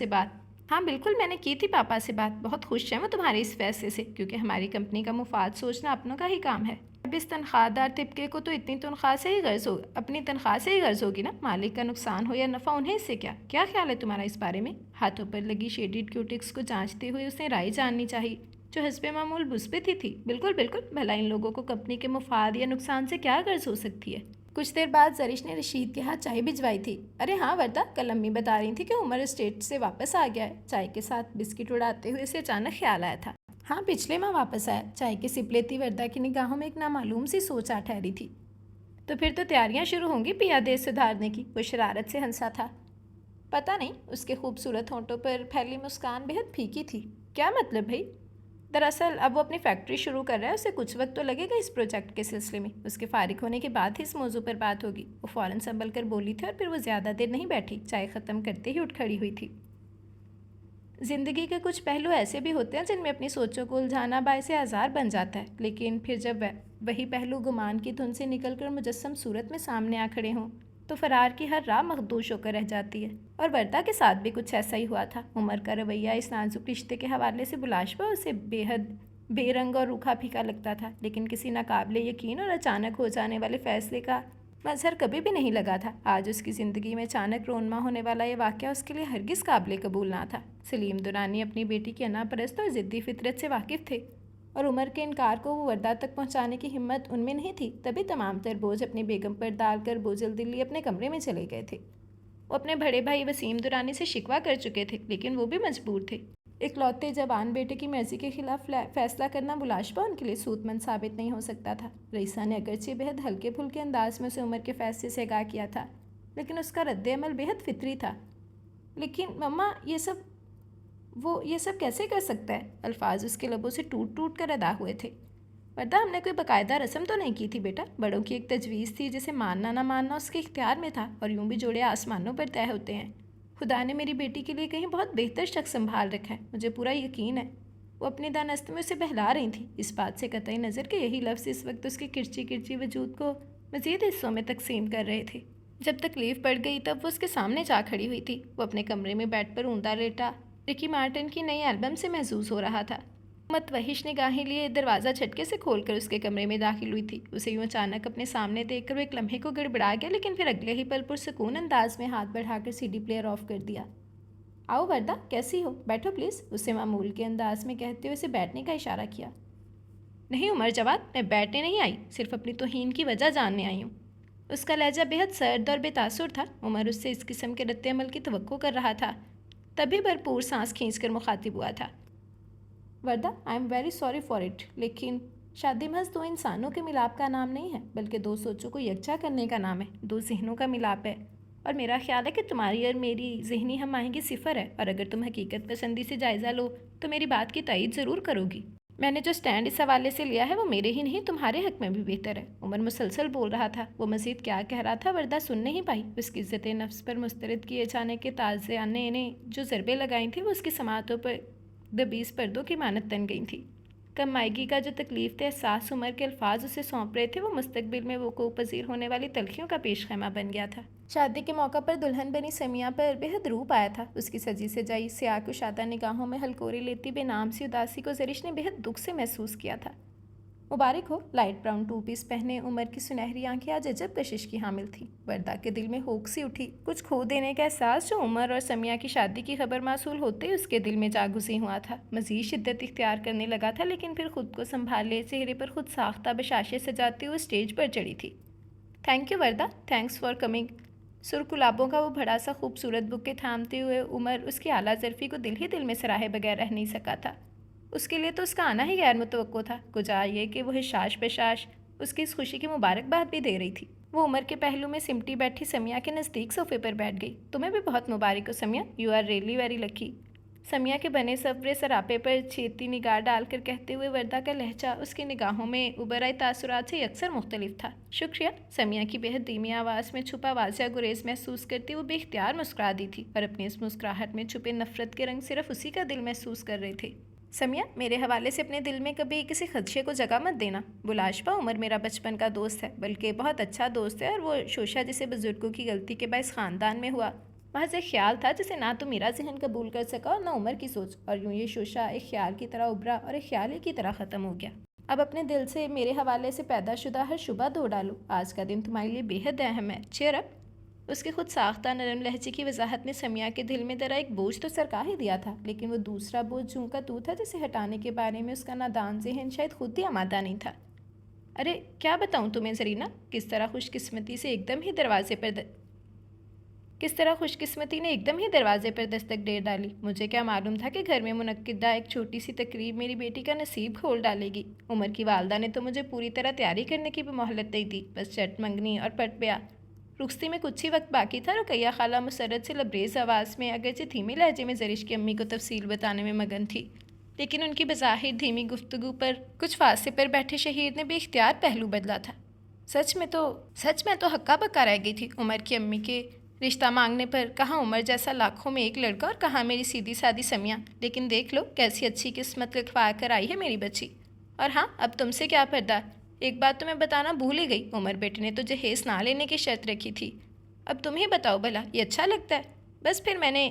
[SPEAKER 1] سے بات، بہت خوش ہیں وہ تمہارے اس فیصلے سے، کیونکہ ہماری کمپنی کا مفاد سوچنا اپنوں کا ہی کام ہے۔ اب اس تنخواہ دار طبقے کو تو اتنی تنخواہ سے ہی غرض ہو اپنی تنخواہ سے ہی غرض ہوگی نا، مالک کا نقصان ہو یا نفع انہیں اس سے کیا خیال ہے تمہارا اس بارے میں؟ ہاتھوں پر لگی شیڈڈ کیوٹکس کو جانچتے ہوئے اس نے رائے جاننی چاہی جو حسب معمول مثبت ہی تھی۔ بالکل بالکل، بھلا ان لوگوں کو کمپنی کے مفاد یا نقصان سے کیا غرض ہو سکتی ہے؟ کچھ دیر بعد زرش نے رشید کے ہاتھ چائے بھجوائی تھی۔ ارے ہاں وردہ، کل امی بتا رہی تھی کہ عمر اسٹیٹ سے واپس آ گیا ہے۔ چائے کے ساتھ بسکٹ اڑاتے ہوئے اسے اچانک خیال آیا تھا۔ ہاں پچھلے ماہ واپس آیا۔ چائے کی سپ لیتی وردہ کی نگاہوں میں ایک نامعلوم سی سوچ آ ٹھہری تھی۔ تو پھر تو تیاریاں شروع ہوں گی پیا دیش سدھارنے کی، وہ شرارت سے ہنسا تھا۔ پتہ نہیں، اس کے خوبصورت ہونٹوں پر پھیلی مسکان بہت پھیکی تھی۔ کیا مطلب بھائی؟ دراصل اب وہ اپنی فیکٹری شروع کر رہا ہے، اسے کچھ وقت تو لگے گا اس پروجیکٹ کے سلسلے میں، اس کے فارغ ہونے کے بعد ہی اس موضوع پر بات ہوگی۔ وہ فوراً سنبھل کر بولی تھی اور پھر وہ زیادہ دیر نہیں بیٹھی، چائے ختم کرتے ہی اٹھ کھڑی ہوئی تھی۔ زندگی کے کچھ پہلو ایسے بھی ہوتے ہیں جن میں اپنی سوچوں کو الجھانا باعث آزار بن جاتا ہے، لیکن پھر جب وہی پہلو گمان کی دھن سے نکل کر مجسم صورت میں سامنے آ کھڑے ہوں تو فرار کی ہر راہ مخدوش ہو کر رہ جاتی ہے۔ اور وردہ کے ساتھ بھی کچھ ایسا ہی ہوا تھا۔ عمر کا رویہ اس نازک رشتے کے حوالے سے بلاشبہ اسے بے حد بے رنگ اور روکھا پھیکا لگتا تھا، لیکن کسی ناقابل یقین اور اچانک ہو جانے والے فیصلے کا مظہر کبھی بھی نہیں لگا تھا۔ آج اس کی زندگی میں اچانک رونما ہونے والا یہ واقعہ اس کے لیے ہرگز قابل قبول نہ تھا۔ سلیم درانی اپنی بیٹی کی انا پرست اور ضدی فطرت سے واقف تھے، اور عمر کے انکار کو وہ وردہ تک پہنچانے کی ہمت ان میں نہیں تھی، تبھی تمام تر بوجھ اپنی بیگم پر ڈال کر بوجھل دلی اپنے کمرے میں چلے گئے تھے۔ وہ اپنے بڑے بھائی وسیم درانی سے شکوہ کر چکے تھے، لیکن وہ بھی مجبور تھے۔ اکلوتے جوان بیٹے کی مرضی کے خلاف فیصلہ کرنا بلاشبہ ان کے لیے سود مند ثابت نہیں ہو سکتا تھا۔ رئیسہ نے اگرچہ بہت ہلکے پھلکے انداز میں اسے عمر کے فیصلے سے آگاہ کیا تھا، لیکن اس کا رد عمل بہت فطری تھا۔ لیکن مما یہ سب کیسے کر سکتا ہے؟ الفاظ اس کے لبوں سے ٹوٹ ٹوٹ کر ادا ہوئے تھے۔ وردہ، ہم نے کوئی باقاعدہ رسم تو نہیں کی تھی بیٹا، بڑوں کی ایک تجویز تھی جسے ماننا نہ ماننا اس کے اختیار میں تھا، اور یوں بھی جوڑے آسمانوں پر طے ہوتے ہیں۔ خدا نے میری بیٹی کے لیے کہیں بہت بہتر شخص سنبھال رکھا ہے، مجھے پورا یقین ہے۔ وہ اپنی دانست میں اسے بہلا رہی تھیں، اس بات سے قطعی نظر کہ یہی لفظ اس وقت اس کے کرچی کرچی وجود کو مزید حصوں میں تقسیم کر رہے تھے۔ جب تکلیف بڑھ گئی تب وہ اس کے سامنے جا کھڑی ہوئی تھی۔ وہ اپنے کمرے میں بیڈ پر اوندا لیٹا رکی مارٹن کی نئی البم سے محظوظ ہو رہا تھا۔ متوحش نگاہیں لیے دروازہ جھٹکے سے کھول کر اس کے کمرے میں داخل ہوئی تھی۔ اسے یوں اچانک اپنے سامنے دیکھ کر وہ ایک لمحے کو گڑبڑا گیا، لیکن پھر اگلے ہی پل پرسکون انداز میں ہاتھ بڑھا کر سی ڈی پلیئر آف کر دیا۔ آؤ وردہ، کیسی ہو؟ بیٹھو پلیز، اسے معمول کے انداز میں کہتے ہوئے اسے بیٹھنے کا اشارہ کیا۔ نہیں عمر جواد، میں بیٹھنے نہیں آئی، صرف اپنی توہین کی وجہ جاننے آئی ہوں۔ اس کا لہجہ بہت سرد اور بے تاثر تھا۔ عمر اس سے اس قسم کے رد عمل کی توقع کر رہا تھا، تبھی بھرپور سانس کھینچ کر مخاطب ہوا تھا۔ Warda, I am very sorry for it, لیکن شادی محض دو انسانوں کے ملاپ کا نام نہیں ہے، بلکہ دو سوچوں کو یکجا کرنے کا نام ہے، دو ذہنوں کا ملاپ ہے، اور میرا خیال ہے کہ تمہاری اور میری ذہنی ہم آہنگی صفر ہے، اور اگر تم حقیقت پسندی سے جائزہ لو تو میری بات کی تائید ضرور کرو گی۔ میں نے جو سٹینڈ اس حوالے سے لیا ہے وہ میرے ہی نہیں تمہارے حق میں بھی بہتر ہے۔ عمر مسلسل بول رہا تھا، وہ مزید کیا کہہ رہا تھا وردہ سن نہیں پائی۔ اس کی عزت نفس پر مسترد کیے جانے کے تازیانے نے جو ضربیں لگائی تھیں وہ اس کی سماعتوں پر دبیس پردوں کی مانند تن گئی تھیں۔ کم مائیگی کا جو تکلیف دہ احساس عمر کے الفاظ اسے سونپ رہے تھے وہ مستقبل میں وقوع پذیر ہونے والی تلخیوں کا پیش خیمہ بن گیا تھا۔ شادی کے موقع پر دلہن بنی سمیہ پر بہت روپ آیا تھا۔ اس کی سجی سجائی سیاہ کشادہ نگاہوں میں ہلکوری لیتی بے نام سی اداسی کو زرش نے بہت دکھ سے محسوس کیا تھا۔ مبارک ہو، لائٹ براؤن ٹو پیس پہنے عمر کی سنہری آنکھیں آج عجب کشش کی حامل تھیں۔ وردہ کے دل میں ہوک سی اٹھی، کچھ کھو دینے کا احساس جو عمر اور سمیہ کی شادی کی خبر موصول ہوتے اس کے دل میں جاگزیں ہوا تھا، مزید شدت اختیار کرنے لگا تھا، لیکن پھر خود کو سنبھالے چہرے پر خود ساختہ بشاشے سجاتے ہوئے اسٹیج پر چڑھی تھی۔ Thank you Warda, thanks for coming. سرخ گلابوں کا وہ بڑا سا خوبصورت بکے تھامتے ہوئے عمر اس کی اعلیٰ ظرفی کو دل ہی دل میں سراہے بغیر رہ نہیں سکا تھا۔ اس کے لیے تو اس کا آنا ہی غیر متوقع تھا، کجا یہ کہ وہ حشاش بشاش اس کی اس خوشی کی مبارکباد بھی دے رہی تھی۔ وہ عمر کے پہلو میں سمٹی بیٹھی سمیہ کے نزدیک صوفے پر بیٹھ گئی۔ تمہیں بھی بہت مبارک ہو Sumaiya, you are really very lucky. Sumaiya کے بنے سورے سراپے پر چھیتی نگاہ ڈال کر کہتے ہوئے وردہ کا لہجہ اس کی نگاہوں میں ابر آئے تاثرات سے یکسر مختلف تھا۔ شکریہ، سمیہ کی بہت دھیمی آواز میں چھپا واضح گریز محسوس کرتی وہ بے اختیار مسکرا دی تھی، اور اپنی اس مسکراہٹ میں چھپے نفرت کے رنگ صرف اسی کا دل محسوس کر رہے تھے۔ سمیہ، میرے حوالے سے اپنے دل میں کبھی کسی خدشے کو جگہ مت دینا۔ بلاشبہ عمر میرا بچپن کا دوست ہے، بلکہ بہت اچھا دوست ہے، اور وہ شوشہ جسے بزرگوں کی غلطی کے باعث خاندان میں ہوا محض ایک خیال تھا جسے نہ تو میرا ذہن قبول کر سکا اور نہ عمر کی سوچ، اور یوں یہ شوشہ ایک خیال کی طرح ابھرا اور ایک خیال ہی کی طرح ختم ہو گیا۔ اب اپنے دل سے میرے حوالے سے پیدا شدہ ہر شبہ دھو ڈالو، آج کا دن تمہارے لیے بے حد اہم ہے، چیئر اپ۔ اس کی خود ساختہ نرم لہجے کی وضاحت نے سمیا کے دل میں ذرا ایک بوجھ تو سرکا ہی دیا تھا، لیکن وہ دوسرا بوجھ جوں کا تو تھا جسے ہٹانے کے بارے میں اس کا نادان ذہن شاید خود ہی آمادہ نہیں تھا۔ ارے کیا بتاؤں تمہیں زرینہ، کس طرح خوش قسمتی نے ایک دم ہی دروازے پر دستک دے ڈالی۔ مجھے کیا معلوم تھا کہ گھر میں منعقدہ ایک چھوٹی سی تقریب میری بیٹی کا نصیب کھول ڈالے گی۔ عمر کی والدہ نے تو مجھے پوری طرح تیاری کرنے کی بھی مہلت نہیں دی، بس چٹ منگنی اور پٹ بیاہ۔ رخصتی میں کچھ ہی وقت باقی تھا۔ رقیہ خالہ مسرت سے لبریز آواز میں اگرچہ دھیمی لہجے میں زرش کی امی کو تفصیل بتانے میں مگن تھی، لیکن ان کی بظاہر دھیمی گفتگو پر کچھ فاصلے پر بیٹھے شہیر نے بے اختیار پہلو بدلا تھا۔ سچ میں تو ہکا بکا رہ گئی تھی عمر کی امی کے رشتہ مانگنے پر، کہاں عمر جیسا لاکھوں میں ایک لڑکا اور کہاں میری سیدھی سادی سمیا، لیکن دیکھ لو کیسی اچھی قسمت لکھوا کر آئی ہے میری بچی۔ اور ہاں، اب تم سے کیا پردہ، ایک بات تو میں بتانا بھول ہی گئی، عمر بیٹے نے تو جہیز نہ لینے کی شرط رکھی تھی۔ اب تم ہی بتاؤ بھلا، یہ اچھا لگتا ہے؟ بس پھر میں نے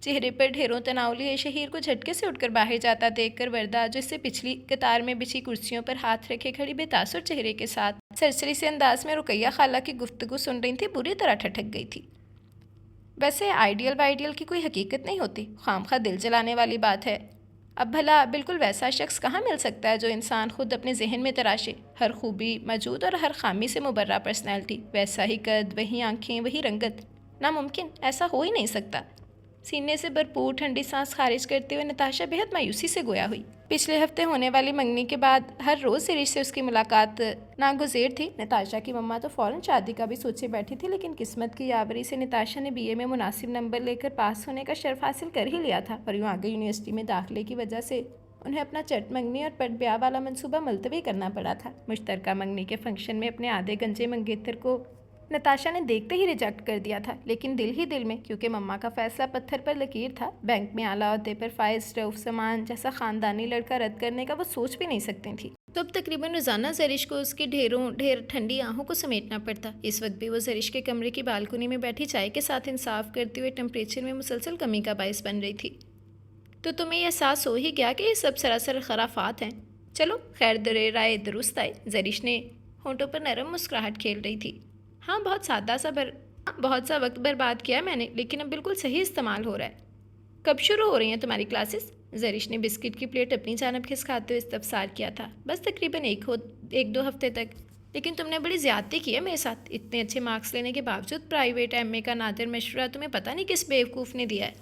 [SPEAKER 1] چہرے پر ڈھیروں تناؤ لیے شہیر کو جھٹکے سے اٹھ کر باہر جاتا دیکھ کر وردہ جس سے پچھلی قطار میں بچھی کرسیوں پر ہاتھ رکھے کھڑی بے تاثر چہرے کے ساتھ سرسری سے انداز میں رقیہ خالہ کی گفتگو سن رہی تھی، بری طرح ٹھٹک گئی تھی۔ ویسے آئیڈیل وائیڈیل کی کوئی حقیقت نہیں ہوتی، خامخواہ دل جلانے والی بات ہے۔ اب بھلا بالکل ویسا شخص کہاں مل سکتا ہے جو انسان خود اپنے ذہن میں تراشے، ہر خوبی موجود اور ہر خامی سے مبرہ پرسنالٹی، ویسا ہی قد، وہی آنکھیں، وہی رنگت، ناممکن، ایسا ہو ہی نہیں سکتا۔ سینے سے بھرپور ٹھنڈی سانس خارج کرتے ہوئے نتاشا بہت مایوسی سے گویا ہوئی۔ پچھلے ہفتے ہونے والی منگنی کے بعد ہر روز زرش سے اس کی ملاقات ناگزیر تھی۔ نتاشا کی مما تو فوراً شادی کا بھی سوچے بیٹھی تھی، لیکن قسمت کی یاوری سے نتاشا نے BA میں مناسب نمبر لے کر پاس ہونے کا شرف حاصل کر ہی لیا تھا، اور یوں آگے یونیورسٹی میں داخلے کی وجہ سے انہیں اپنا چٹ منگنی اور پٹ بیاہ والا منصوبہ ملتوی کرنا پڑا تھا۔ مشترکہ منگنی کے فنکشن میں اپنے آدھے گنجے منگیتر کو نتاشا نے دیکھتے ہی ریجیکٹ کر دیا تھا، لیکن دل ہی دل میں، کیونکہ مما کا فیصلہ پتھر پر لکیر تھا، بینک میں اعلیٰ عہدے پر فائز رؤف سامان جیسا خاندانی لڑکا رد کرنے کا وہ سوچ بھی نہیں سکتی تھی۔ تو اب تقریباً روزانہ زرش کو اس کی ڈھیر ٹھنڈی آنکھوں کو سمیٹنا پڑتا۔ اس وقت بھی وہ زرش کے کمرے کی بالکنی میں بیٹھی چائے کے ساتھ انصاف کرتے ہوئے ٹمپریچر میں مسلسل کمی کا باعث بن رہی تھی۔ تو تمہیں یہ احساس ہو ہی گیا کہ یہ سب سراسر خرافات ہیں؟ چلو خیر، رائے درست آئے۔ زرش نے ہونٹوں پر نرم مسکراہٹ کھیل رہی تھی۔ ہاں، بہت سا وقت برباد کیا میں نے، لیکن اب بالکل صحیح استعمال ہو رہا ہے۔ کب شروع ہو رہی ہیں تمہاری کلاسز؟ زرش نے بسکٹ کی پلیٹ اپنی جانب کھسکاتے ہوئے استفسار کیا تھا۔ بس تقریباً ایک دو ہفتے تک، لیکن تم نے بڑی زیادتی کی ہے میرے ساتھ۔ اتنے اچھے مارکس لینے کے باوجود پرائیویٹ MA کا نادر مشورہ تمہیں پتہ نہیں کس بیوقوف نے دیا ہے۔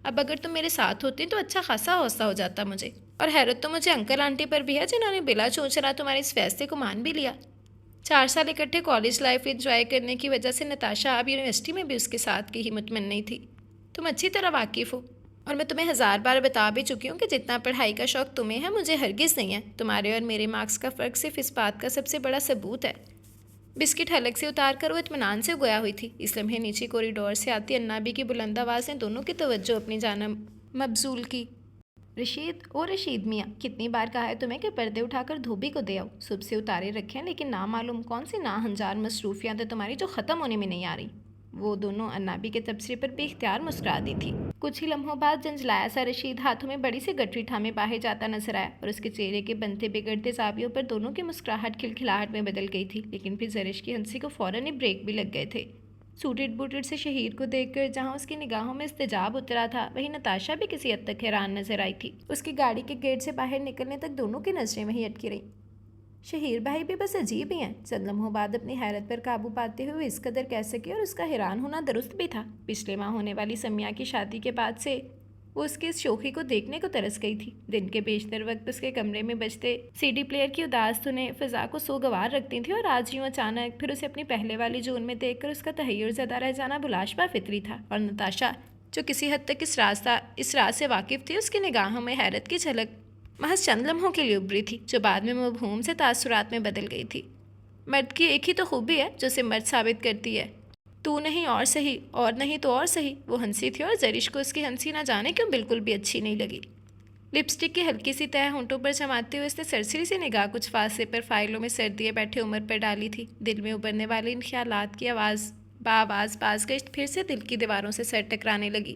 [SPEAKER 1] اب اگر تم میرے ساتھ ہوتی تو اچھا خاصا حوصلہ ہو جاتا مجھے، اور حیرت تو مجھے انکل آنٹی پر بھی ہے جنہوں نے بلا چونچرا تمہارے اس فیصلے کو مان بھی لیا۔ 4 سال اکٹھے کالج لائف انجوائے کرنے کی وجہ سے نتاشا اب یونیورسٹی میں بھی اس کے ساتھ کی ہی مطمئن نہیں تھی۔ تم اچھی طرح واقف ہو، اور میں تمہیں 1000 بار بتا بھی چکی ہوں کہ جتنا پڑھائی کا شوق تمہیں ہے مجھے ہرگز نہیں ہے۔ تمہارے اور میرے مارکس کا فرق صرف اس بات کا سب سے بڑا ثبوت ہے۔ بسکٹ حلق سے اتار کر وہ اطمینان سے گویا ہوئی تھی۔ اس لمحے نیچے کوریڈور سے آتی انابی کی بلند آواز نے دونوں کی توجہ اپنی جانب مبذول کی۔ رشید میاں، کتنی بار کہا ہے تمہیں کہ پردے اٹھا کر دھوبی کو دے آؤ؟ صبح سے اتارے رکھے ہیں، لیکن نامعلوم کون سی ناہنجار مصروفیات ہیں تمہاری جو ختم ہونے میں نہیں آ رہی۔ وہ دونوں انابی کے تبصرے پر بے اختیار مسکرا دی تھی۔ کچھ ہی لمحوں بعد جنجلایا سا رشید ہاتھوں میں بڑی سی گٹری تھامے باہر جاتا نظر آیا، اور اس کے چہرے کے بنتے بگڑتے زاویوں پر دونوں کی مسکراہٹ کھلکھلاہٹ میں بدل گئی تھی، لیکن پھر زرش کی ہنسی کو فوراً ہی بریک بھی لگ گئے تھے۔ سوٹڈ بوٹڈ سے شہیر کو دیکھ کر جہاں اس کی نگاہوں میں استجاب اترا تھا، وہیں نتاشا بھی کسی حد تک حیران نظر آئی تھی۔ اس کی گاڑی کے گیٹ سے باہر نکلنے تک دونوں کی نظریں وہیں اٹکی رہیں۔ شہیر بھائی بھی بس عجیب ہی ہیں، چند لمحوں بعد اپنی حیرت پر قابو پاتے ہوئے اس قدر کہہ سکے، اور اس کا حیران ہونا درست بھی تھا۔ پچھلے ماہ ہونے والی سمیا کی شادی کے بعد سے وہ اس کی اس شوخی کو دیکھنے کو ترس گئی تھی۔ دن کے بیشتر وقت اس کے کمرے میں بجتے CD پلیئر کی اداس دھنیں فضا کو سوگوار رکھتی تھیں، اور آج یوں اچانک پھر اسے اپنی پہلے والی جون میں دیکھ کر اس کا تحیر زدہ رہ جانا بلاشبہ فطری تھا۔ اور نتاشا جو کسی حد تک اس راز سے واقف تھی، اس کی نگاہوں میں حیرت کی جھلک محض چند لمحوں کے لیے ابری تھی، جو بعد میں مبہوم سے تاثرات میں بدل گئی تھی۔ مرد کی ایک ہی تو خوبی ہے جو اسے مرد ثابت کرتی ہے، تو نہیں اور صحیح، اور نہیں تو اور صحیح۔ وہ ہنسی تھی، اور زرش کو اس کی ہنسی نہ جانے کیوں بالکل بھی اچھی نہیں لگی۔ لپسٹک کی ہلکی سی تہہ ہونٹوں پر جماتے ہوئے اس نے سرسری سی نگاہ کچھ فاصلے پر فائلوں میں سر دیے بیٹھے عمر پر ڈالی تھی۔ دل میں ابھرنے والے ان خیالات کی آواز باز گشت پھر سے دل کی دیواروں سے سر ٹکرانے لگی۔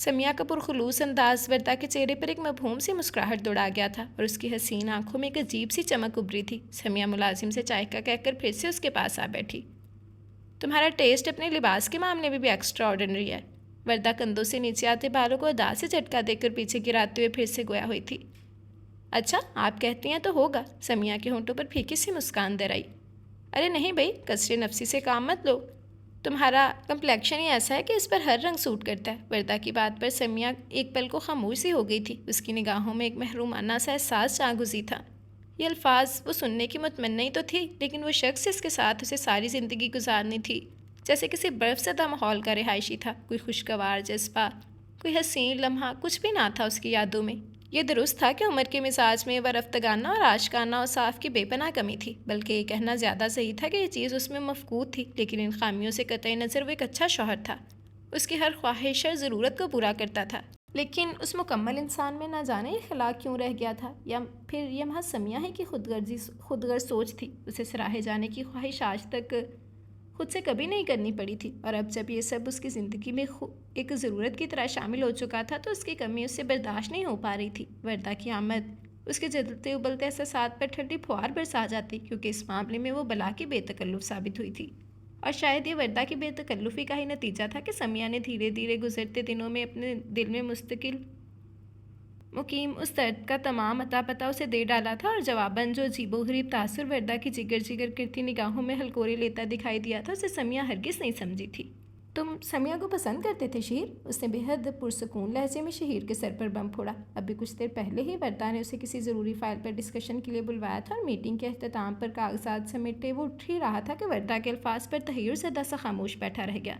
[SPEAKER 1] سمیہ کا پرخلوص انداز وردا کے چہرے پر ایک مبہوم سی مسکراہٹ دوڑا گیا تھا اور اس کی حسین آنکھوں میں ایک عجیب سی چمک ابھری تھی۔ سمیہ ملازم سے چائے کا کہہ کر پھر سے اس کے پاس آ بیٹھی۔ تمہارا ٹیسٹ اپنے لباس کے معاملے میں بھی ایکسٹرا آرڈنری ہے۔ وردا کندھوں سے نیچے آتے بالوں کو ادا سے جھٹکا دے کر پیچھے گراتے ہوئے پھر سے گویا ہوئی تھی۔ اچھا آپ کہتی ہیں تو ہوگا۔ سمیہ کے ہونٹوں پر پھیکی سی مسکان در آئی۔ ارے نہیں بھائی، کثرے نفسی سے کام مت لو، تمہارا کمپلیکشن ہی ایسا ہے کہ اس پر ہر رنگ سوٹ کرتا ہے۔ وردا کی بات پر سمیہ ایک پل کو خاموش سی ہو گئی تھی۔ اس کی نگاہوں میں ایک محرومانہ سا احساس جاں گزی تھا۔ یہ الفاظ وہ سننے کی متمنی تو تھی، لیکن وہ شخص اس کے ساتھ اسے ساری زندگی گزارنی تھی جیسے کسی برف زدہ ماحول کا رہائشی تھا۔ کوئی خوشگوار جذبہ، کوئی حسین لمحہ کچھ بھی نہ تھا اس کی یادوں میں۔ یہ درست تھا کہ عمر کے مزاج میں ورفتگانہ اور عاشقانہ اوصاف کی بے پناہ کمی تھی، بلکہ یہ کہنا زیادہ صحیح تھا کہ یہ چیز اس میں مفقود تھی، لیکن ان خامیوں سے قطع نظر وہ ایک اچھا شوہر تھا۔ اس کی ہر خواہش اور ضرورت کو پورا کرتا تھا، لیکن اس مکمل انسان میں نہ جانے یہ خلا کیوں رہ گیا تھا، یا پھر یہ محض سمیہ ہے کہ خودغرض سوچ تھی۔ اسے سراہے جانے کی خواہش آج تک خود سے کبھی نہیں کرنی پڑی تھی، اور اب جب یہ سب اس کی زندگی میں ایک ضرورت کی طرح شامل ہو چکا تھا تو اس کی کمی اس سے برداشت نہیں ہو پا رہی تھی۔ وردا کی آمد اس کے جلتے ابلتے احساسات پر ٹھنڈی پھوار برسا جاتی، کیونکہ اس معاملے میں وہ بلا کی بے تکلف ثابت ہوئی تھی، اور شاید یہ وردا کی بے تکلفی کا ہی نتیجہ تھا کہ سمیہ نے دھیرے دھیرے گزرتے دنوں میں اپنے دل میں مستقل مقیم اس درد کا تمام عطا پتہ اسے دے ڈالا تھا، اور جواباً جو عجیب و غریب تاثر وردا کی جگر جگر کرتی نگاہوں میں ہلکورے لیتا دکھائی دیا تھا، اسے سمیہ ہرگز نہیں سمجھی تھی۔ تم سمیہ کو پسند کرتے تھے شہیر؟ اس نے بے حد پرسکون لہجے میں شہیر کے سر پر بم پھوڑا۔ ابھی کچھ دیر پہلے ہی وردا نے اسے کسی ضروری فائل پر ڈسکشن کے لیے بلوایا تھا، اور میٹنگ کے اختتام پر کاغذات سمیٹے وہ اٹھ ہی رہا تھا کہ وردا کے الفاظ پر تحیر زدہ سا خاموش بیٹھا رہ گیا،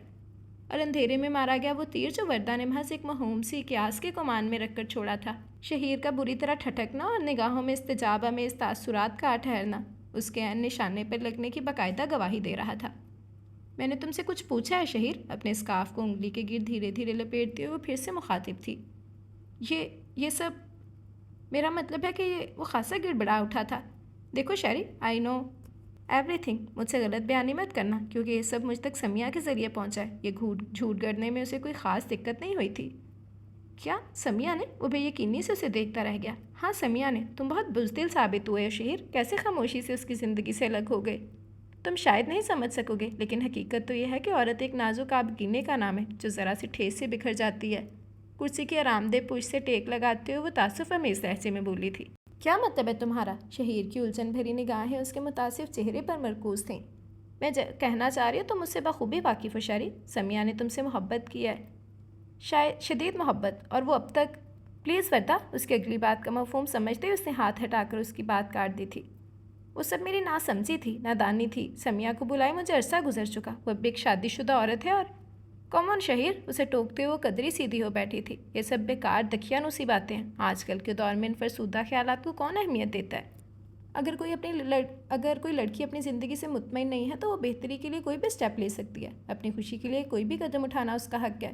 [SPEAKER 1] اور اندھیرے میں مارا گیا وہ تیر جو وردا نے محض ایک مہوم سی قیاس کے کمان میں رکھ کر چھوڑا تھا۔ شہیر کا بری طرح ٹھٹکنا اور نگاہوں میں استجابہ میں اس تاثرات کا ٹھہرنا اس کے عین نشانے پر لگنے کی باقاعدہ گواہی دے رہا تھا۔ میں نے تم سے کچھ پوچھا ہے شہیر؟ اپنے اسکارف کو انگلی کے گرد دھیرے دھیرے لپیٹتے ہوئے پھر سے مخاطب تھی۔ یہ سب میرا مطلب ہے کہ وہ خاصا گڑبڑا اٹھا تھا۔ دیکھو شہری، آئی نو ایوری تھنگ، مجھ سے غلط بیانی مت کرنا، کیونکہ یہ سب مجھ تک سمیہ کے ذریعے پہنچا ہے۔ یہ جھوٹ گڑنے میں اسے کوئی خاص دقت نہیں ہوئی تھی۔ کیا سمیہ نے؟ وہ بے یقینی سے اسے دیکھتا رہ گیا۔ ہاں سمیہ نے۔ تم بہت بزدل ثابت ہوئے ہو شہیر، کیسے خاموشی سے اس کی زندگی سے الگ ہو گئے۔ تم شاید نہیں سمجھ سکو گے، لیکن حقیقت تو یہ ہے کہ عورت ایک نازک آبگینے کا نام ہے جو ذرا سی ٹھیس سے بکھر جاتی ہے۔ کرسی کی آرام دہ پوچھ سے ٹیک لگاتے ہوئے وہ تاسف امیز لہجے میں بولی تھی۔ کیا مطلب ہے تمہارا؟ شہیر کی الجھن بھری نگاہیں اس کے متاسف چہرے پر مرکوز تھیں۔ میں کہنا چاہ رہی ہوں تم مجھ سے بخوبی واقف ہو شہری، سمیہ نے تم سے محبت کی ہے، شاید شدید محبت، اور وہ اب تک… پلیز وردا، اس کی اگلی بات کا مفہوم سمجھتے ہوئے اس نے ہاتھ ہٹا کر اس کی بات کاٹ دی تھی۔ وہ سب میری ناسمجھی تھی، نادانی تھی۔ سمیہ کو بلائے مجھے عرصہ گزر چکا، وہ اب ایک شادی شدہ عورت ہے، اور کامن شہیر، اسے ٹوکتے ہوئے قدری سیدھی ہو بیٹھی تھی۔ یہ سب بیکار دکھیانوسی باتیں ہیں۔ آج کل کے دور میں ان فرسودہ خیالات کو کون اہمیت دیتا ہے؟ اگر کوئی لڑکی اپنی زندگی سے مطمئن نہیں ہے تو وہ بہتری کے لیے کوئی بھی اسٹیپ لے سکتی ہے، اپنی خوشی کے لیے کوئی بھی قدم اٹھانا اس کا حق ہے۔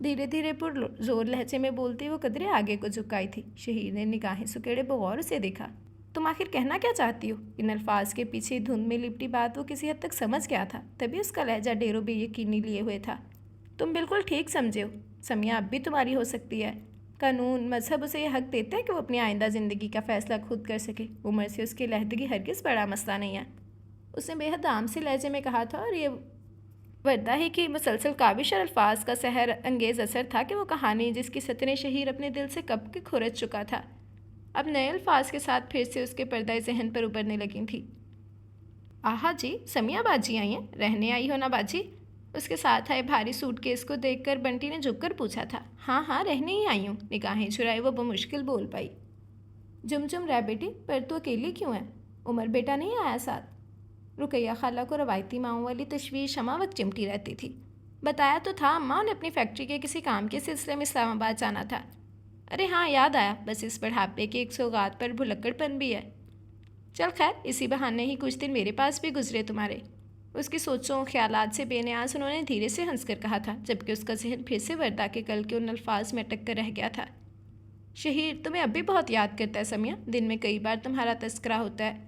[SPEAKER 1] دھیرے دھیرے پر زور لہجے میں بولتی وہ قدرے آگے کو جھکائی تھی۔ شہیر نے نگاہیں سکیڑے بغور اسے دیکھا۔ تم آخر کہنا کیا چاہتی ہو؟ ان الفاظ کے پیچھے دھند میں لپٹی بات وہ کسی حد تک سمجھ گیا تھا، تبھی اس کا لہجہ ڈیروں بے یقینی لیے ہوئے تھا۔ تم بالکل ٹھیک سمجھے ہو، سمیہ اب بھی تمہاری ہو سکتی ہے۔ قانون، مذہب اسے یہ حق دیتا ہے کہ وہ اپنی آئندہ زندگی کا فیصلہ خود کر سکے۔ عمر سے اس کی علیحدگی ہرگز بڑا مسئلہ نہیں ہے، اس نے بے حد عام سے لہجے میں کہا تھا، اور یہ وردا ہی کی مسلسل کاوش اور الفاظ کا سحر انگیز اثر تھا کہ وہ کہانی جس کی سطریں شہیر اپنے دل سے کب کے کھرچ چکا تھا، اب نئے الفاظ کے ساتھ پھر سے اس کے پردہ ذہن پر ابھرنے لگی تھی۔ آہا جی، سمیہ باجی آئی ہیں؟ رہنے آئی ہو نا باجی؟ اس کے ساتھ آئے بھاری سوٹ کیس کو دیکھ کر بنٹی نے جھک کر پوچھا تھا۔ ہاں ہاں، رہنے ہی آئی ہوں، نگاہیں چھرائے وہ بمشکل بول پائی۔ جم رہ بیٹی، پر تو اکیلی کیوں ہے؟ عمر بیٹا نہیں آیا ساتھ؟ رقیہ خالہ کو روایتی ماؤں والی تشویش شمع وقت چمٹی رہتی تھی۔ بتایا تو تھا اماں نے اپنی فیکٹری کے کسی کام کے سلسلے میں اسلام آباد جانا تھا۔ ارے ہاں یاد آیا، بس اس بڑھاپے کے ایک سوغات پر بھلکڑ پن بھی ہے۔ چل خیر، اسی بہانے ہی کچھ دن میرے پاس بھی گزرے تمہارے۔ اس کی سوچوں خیالات سے بے نیاز انہوں نے دھیرے سے ہنس کر کہا تھا، جبکہ اس کا ذہن پھر سے وردا کے کل کے ان الفاظ میں اٹک کر رہ گیا تھا۔ شہیر تمہیں اب بھی بہت یاد کرتا ہے سمیہ، دن میں کئی بار تمہارا تذکرہ ہوتا ہے۔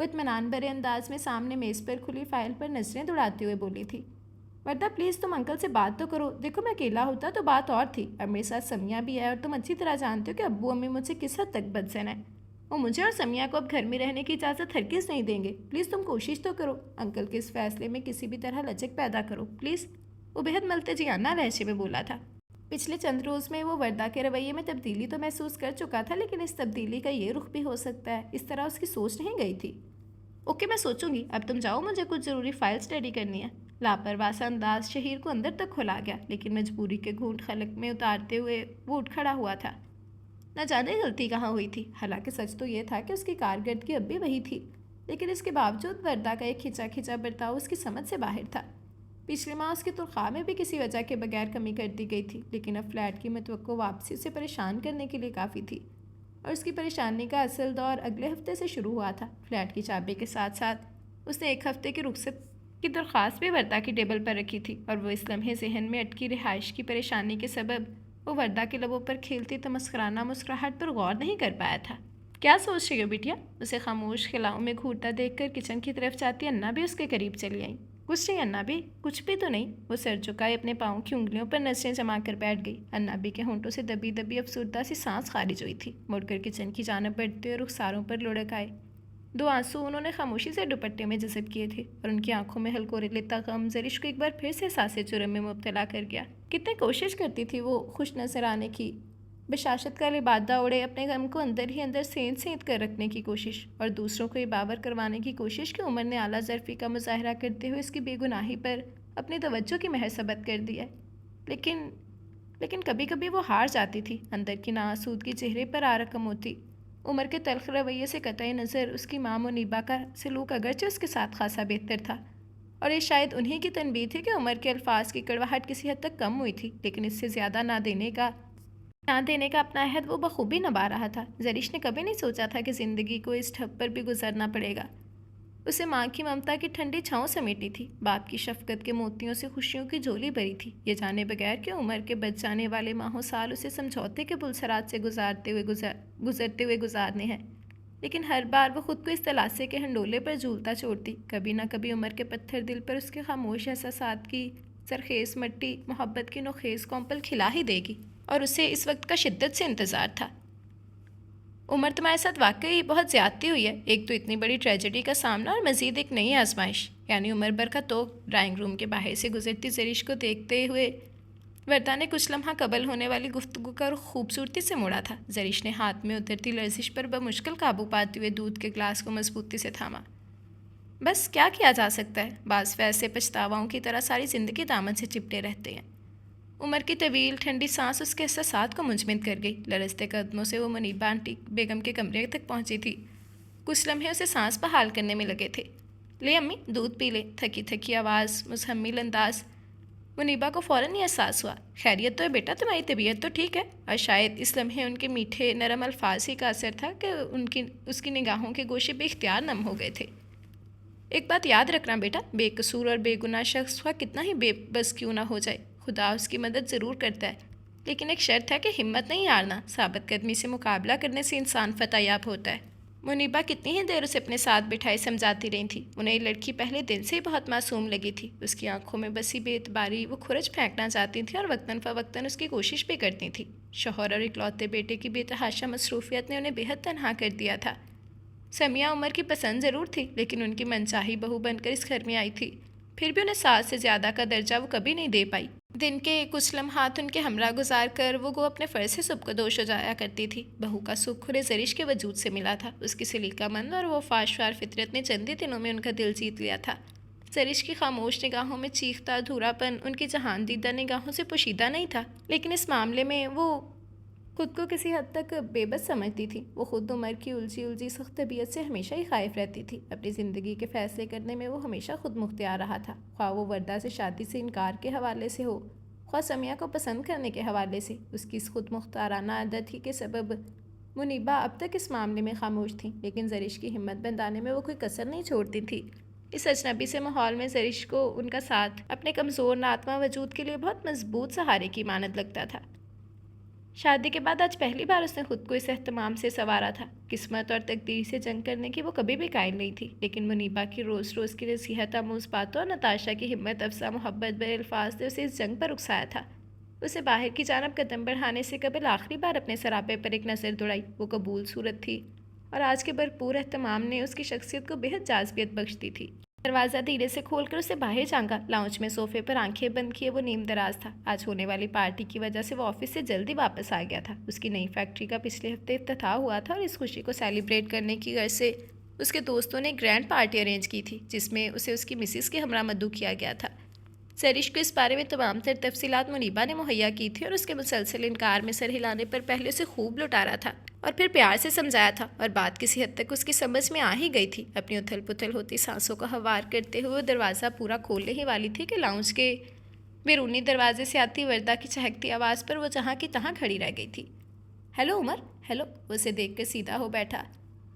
[SPEAKER 1] وہ اطمینان بھرے انداز میں سامنے میز پر کھلی فائل پر نظریں دوڑاتے ہوئے بولی تھی۔ وردہ پلیز تم انکل سے بات تو کرو، دیکھو میں اکیلا ہوتا تو بات اور تھی، اب میرے ساتھ سمیہ بھی ہے اور تم اچھی طرح جانتے ہو کہ ابو امی مجھ سے کس حد تک بدزن ہے۔ وہ مجھے اور سمیہ کو اب گھر میں رہنے کی اجازت ہرگز نہیں دیں گے، پلیز تم کوشش تو کرو، انکل کے اس فیصلے میں کسی بھی طرح لچک پیدا کرو پلیز، وہ بےحد ملتجیانہ لہجے میں بولا تھا۔ پچھلے چند روز میں وہ وردہ کے رویے میں تبدیلی تو محسوس کر چکا تھا، لیکن اس تبدیلی کا یہ رخ بھی ہو سکتا ہے، اس طرح اس کی سوچ نہیں گئی تھی۔ اوکے میں سوچوں گی، اب تم جاؤ، مجھے کچھ ضروری فائل اسٹڈی کرنی ہے۔ لاپرواہ سا انداز شہیر کو اندر تک کھلا گیا، لیکن مجبوری کے گھونٹ خلق میں اتارتے ہوئے وہ اٹھ کھڑا ہوا تھا۔ نہ جانے غلطی کہاں ہوئی تھی، حالانکہ سچ تو یہ تھا کہ اس کی کارکردگی اب بھی وہی تھی، لیکن اس کے باوجود وردہ کا ایک کھچا کھچا برتاؤ اس کی سمجھ سے باہر تھا۔ پچھلے ماہ اس کی تنخواہ میں بھی کسی وجہ کے بغیر کمی کر دی گئی تھی، لیکن اب فلیٹ کی متوقع واپسی اسے پریشان کرنے کے لیے کافی تھی، اور اس کی پریشانی کا اصل دور اگلے ہفتے سے شروع ہوا تھا۔ فلیٹ کی چابی کے ساتھ ساتھ اس نے ایک ہفتے کی رخصت کی درخواست بھی وردہ کی ٹیبل پر رکھی تھی، اور وہ اس لمحے ذہن میں اٹکی رہائش کی پریشانی کے سبب وہ وردہ کے لبوں پر کھیلتی تمسخرانہ مسکراہٹ پر غور نہیں کر پایا تھا۔ کیا سوچ رہی ہو بیٹیا؟ اسے خاموش خلاؤں میں گھورتا دیکھ کر کچن کی طرف جاتی انا بھی اس کے قریب چلی آئیں۔ کچھ نہیں انا بھی، کچھ بھی تو نہیں، وہ سر جھکائے اپنے پاؤں کی انگلیوں پر نظریں جما کر بیٹھ گئی۔ انا بھی کے ہونٹوں سے دبی دبی افسردہ سی سانس خارج ہوئی تھی، مڑ کر کچن کی جانب بڑھتے ہوئے رخساروں پر لڑک آئے۔ دو آنسو انہوں نے خاموشی سے دوپٹے میں جذب کیے تھے، اور ان کی آنکھوں میں ہلکو لیتا غم زرش کو ایک بار پھر سے احساس جرم میں مبتلا کر گیا۔ کتنی کوشش کرتی تھی وہ خوش نظر آنے کی، بشاشت کا لبادہ اوڑے اپنے غم کو اندر ہی اندر سینت سینت کر رکھنے کی کوشش، اور دوسروں کو یہ باور کروانے کی کوشش کہ عمر نے اعلیٰ ظرفی کا مظاہرہ کرتے ہوئے اس کی بے گناہی پر اپنی توجہ کی مہر ثبت کر دی ہے۔ لیکن کبھی کبھی وہ ہار جاتی تھی، اندر کی ناآسودگی چہرے پر آ رقم ہوتی۔ عمر کے تلخ رویے سے قطع نظر اس کی ماں منیبہ کا سلوک اگرچہ اس کے ساتھ خاصا بہتر تھا، اور یہ شاید انہی کی تنبیہ تھی کہ عمر کے الفاظ کی کڑواہٹ کسی حد تک کم ہوئی تھی، لیکن اس سے زیادہ نہ دینے کا اپنا عہد وہ بخوبی نبھا رہا تھا۔ زرش نے کبھی نہیں سوچا تھا کہ زندگی کو اس ٹھپ پر بھی گزرنا پڑے گا۔ اسے ماں کی ممتا کی ٹھنڈی چھاؤں سمیٹی تھی، باپ کی شفقت کے موتیوں سے خوشیوں کی جھولی بھری تھی، یہ جانے بغیر کہ عمر کے بچ جانے والے ماہوں سال اسے سمجھوتے کے پلسرات سے گزرتے ہوئے گزارنے ہیں، لیکن ہر بار وہ خود کو اس تلاسے کے ہنڈولے پر جھولتا چھوڑتی، کبھی نہ کبھی عمر کے پتھر دل پر اس کے خاموش احساسات کی سرخیز مٹی محبت کی نوخیز کومپل کھلا ہی دے گی، اور اسے اس وقت کا شدت سے انتظار تھا۔ عمر تمہارے ساتھ واقعی بہت زیادتی ہوئی ہے، ایک تو اتنی بڑی ٹریجڈی کا سامنا اور مزید ایک نئی آزمائش، یعنی عمر بھر کا توق ڈرائنگ روم کے باہر سے گزرتی زرش کو دیکھتے ہوئے وردہ نے کچھ لمحہ قبل ہونے والی گفتگو کا رخ خوبصورتی سے موڑا تھا۔ زرش نے ہاتھ میں اترتی لرزش پر بمشکل قابو پاتے ہوئے دودھ کے گلاس کو مضبوطی سے تھاما۔ بس کیا کیا جا سکتا ہے، بعض فیصلے پچھتاواؤں کی طرح ساری زندگی دامن سے چپٹے رہتے ہیں۔ عمر کی طویل ٹھنڈی سانس اس کے احساسات کو منجمد کر گئی، لرزتے قدموں سے وہ منیبہ آنٹی بیگم کے کمرے تک پہنچی تھی۔ کچھ لمحے اسے سانس بحال کرنے میں لگے تھے۔ لے امی دودھ پی لے، تھکی تھکی آواز، مزمل انداز۔ منیبہ کو فوراً یہ احساس ہوا، خیریت تو ہے بیٹا، تمہاری طبیعت تو ٹھیک ہے؟ اور شاید اس لمحے ان کے میٹھے نرم الفاظ ہی کا اثر تھا کہ اس کی نگاہوں کے گوشے بے اختیار نم ہو گئے تھے۔ ایک بات یاد رکھنا بیٹا، بے قصور اور بے گناہ شخص خواہ کتنا ہی بے بس کیوں نہ ہو جائے، خدا اس کی مدد ضرور کرتا ہے، لیکن ایک شرط ہے کہ ہمت نہیں ہارنا، ثابت قدمی سے مقابلہ کرنے سے انسان فتح یاب ہوتا ہے۔ منیبہ کتنی ہی دیر اسے اپنے ساتھ بٹھائے سمجھاتی رہی تھی، انہیں یہ لڑکی پہلے دن سے ہی بہت معصوم لگی تھی، اس کی آنکھوں میں بسی بے اعتباری وہ کھرچ پھینکنا چاہتی تھی اور وقتاً فوقتاً اس کی کوشش بھی کرتی تھی۔ شوہر اور اکلوتے بیٹے کی بے تحاشا مصروفیت نے انہیں بے حد تنہا کر دیا تھا۔ سمیہ عمر کی پسند ضرور تھی، لیکن ان کی منچاہی بہو بن کر اس گھر میں آئی تھی، پھر بھی انہیں ساس سے زیادہ کا درجہ وہ کبھی نہیں دے پائی۔ دن کے کچھ لمحات ان کے ہمراہ گزار کر وہ گو اپنے فرض سے سبکدوش ہو جایا کرتی تھی۔ بہو کا سکھ انہیں زرش کے وجود سے ملا تھا، اس کی سلیقہ مند اور وہ فاشوار فطرت نے چند ہی دنوں میں ان کا دل جیت لیا تھا۔ زرش کی خاموش نگاہوں میں چیختا ادھورا پن ان کی جہان دیدہ نگاہوں سے پوشیدہ نہیں تھا، لیکن اس معاملے میں وہ خود کو کسی حد تک بے بس سمجھتی تھی۔ وہ خود عمر کی الجھی سخت طبیعت سے ہمیشہ ہی خائف رہتی تھی، اپنی زندگی کے فیصلے کرنے میں وہ ہمیشہ خود مختار رہا تھا، خواہ وہ وردہ سے شادی سے انکار کے حوالے سے ہو، خواہ سمیہ کو پسند کرنے کے حوالے سے۔ اس کی اس خود مختارانہ عادت ہی کے سبب منیبہ اب تک اس معاملے میں خاموش تھی، لیکن زرش کی ہمت بندانے میں وہ کوئی کسر نہیں چھوڑتی تھی۔ اس اجنبی سے ماحول میں زرش کو ان کا ساتھ اپنے کمزور ناتواں وجود کے لیے بہت مضبوط سہارے کی مانند لگتا تھا۔ شادی کے بعد آج پہلی بار اس نے خود کو اس اہتمام سے سنوارا تھا۔ قسمت اور تقدیر سے جنگ کرنے کی وہ کبھی بھی قائل نہیں تھی، لیکن منیبا کی روز روز کی نصیحت آموز باتوں اور نتاشا کی ہمت افزا محبت بھرے الفاظ نے اسے اس جنگ پر اکسایا تھا۔ اسے باہر کی جانب قدم بڑھانے سے قبل آخری بار اپنے سراپے پر ایک نظر دوڑائی۔ وہ قبول صورت تھی اور آج کے بھرپور اہتمام نے اس کی شخصیت کو بہت جاذبیت بخش دی تھی۔ دروازہ دھیرے سے کھول کر اسے باہر جھانکا۔ لاؤنج میں صوفے پر آنکھیں بند کیے وہ نیم دراز تھا۔ آج ہونے والی پارٹی کی وجہ سے وہ آفس سے جلدی واپس آ گیا تھا۔ اس کی نئی فیکٹری کا پچھلے ہفتے افتتاح ہوا تھا اور اس خوشی کو سیلیبریٹ کرنے کی غرض سے اس کے دوستوں نے گرینڈ پارٹی ارینج کی تھی، جس میں اسے اس کی مسز کے ہمراہ مدعو کیا گیا تھا۔ زرش کو اس بارے میں تمام تر تفصیلات منیبا نے مہیا کی تھی اور اس کے مسلسل انکار میں سر ہلانے پر پہلے اسے خوب لٹارا تھا اور پھر پیار سے سمجھایا تھا، اور بات کسی حد تک اس کی سمجھ میں آ ہی گئی تھی۔ اپنی اتھل پتھل ہوتی سانسوں کو ہموار کرتے ہوئے وہ دروازہ پورا کھولنے ہی والی تھی کہ لاؤنج کے بیرونی دروازے سے آتی وردہ کی چہکتی آواز پر وہ جہاں کی تہاں کھڑی رہ گئی تھی۔ ہیلو عمر، ہیلو۔ وہ اسے دیکھ کر سیدھا ہو بیٹھا۔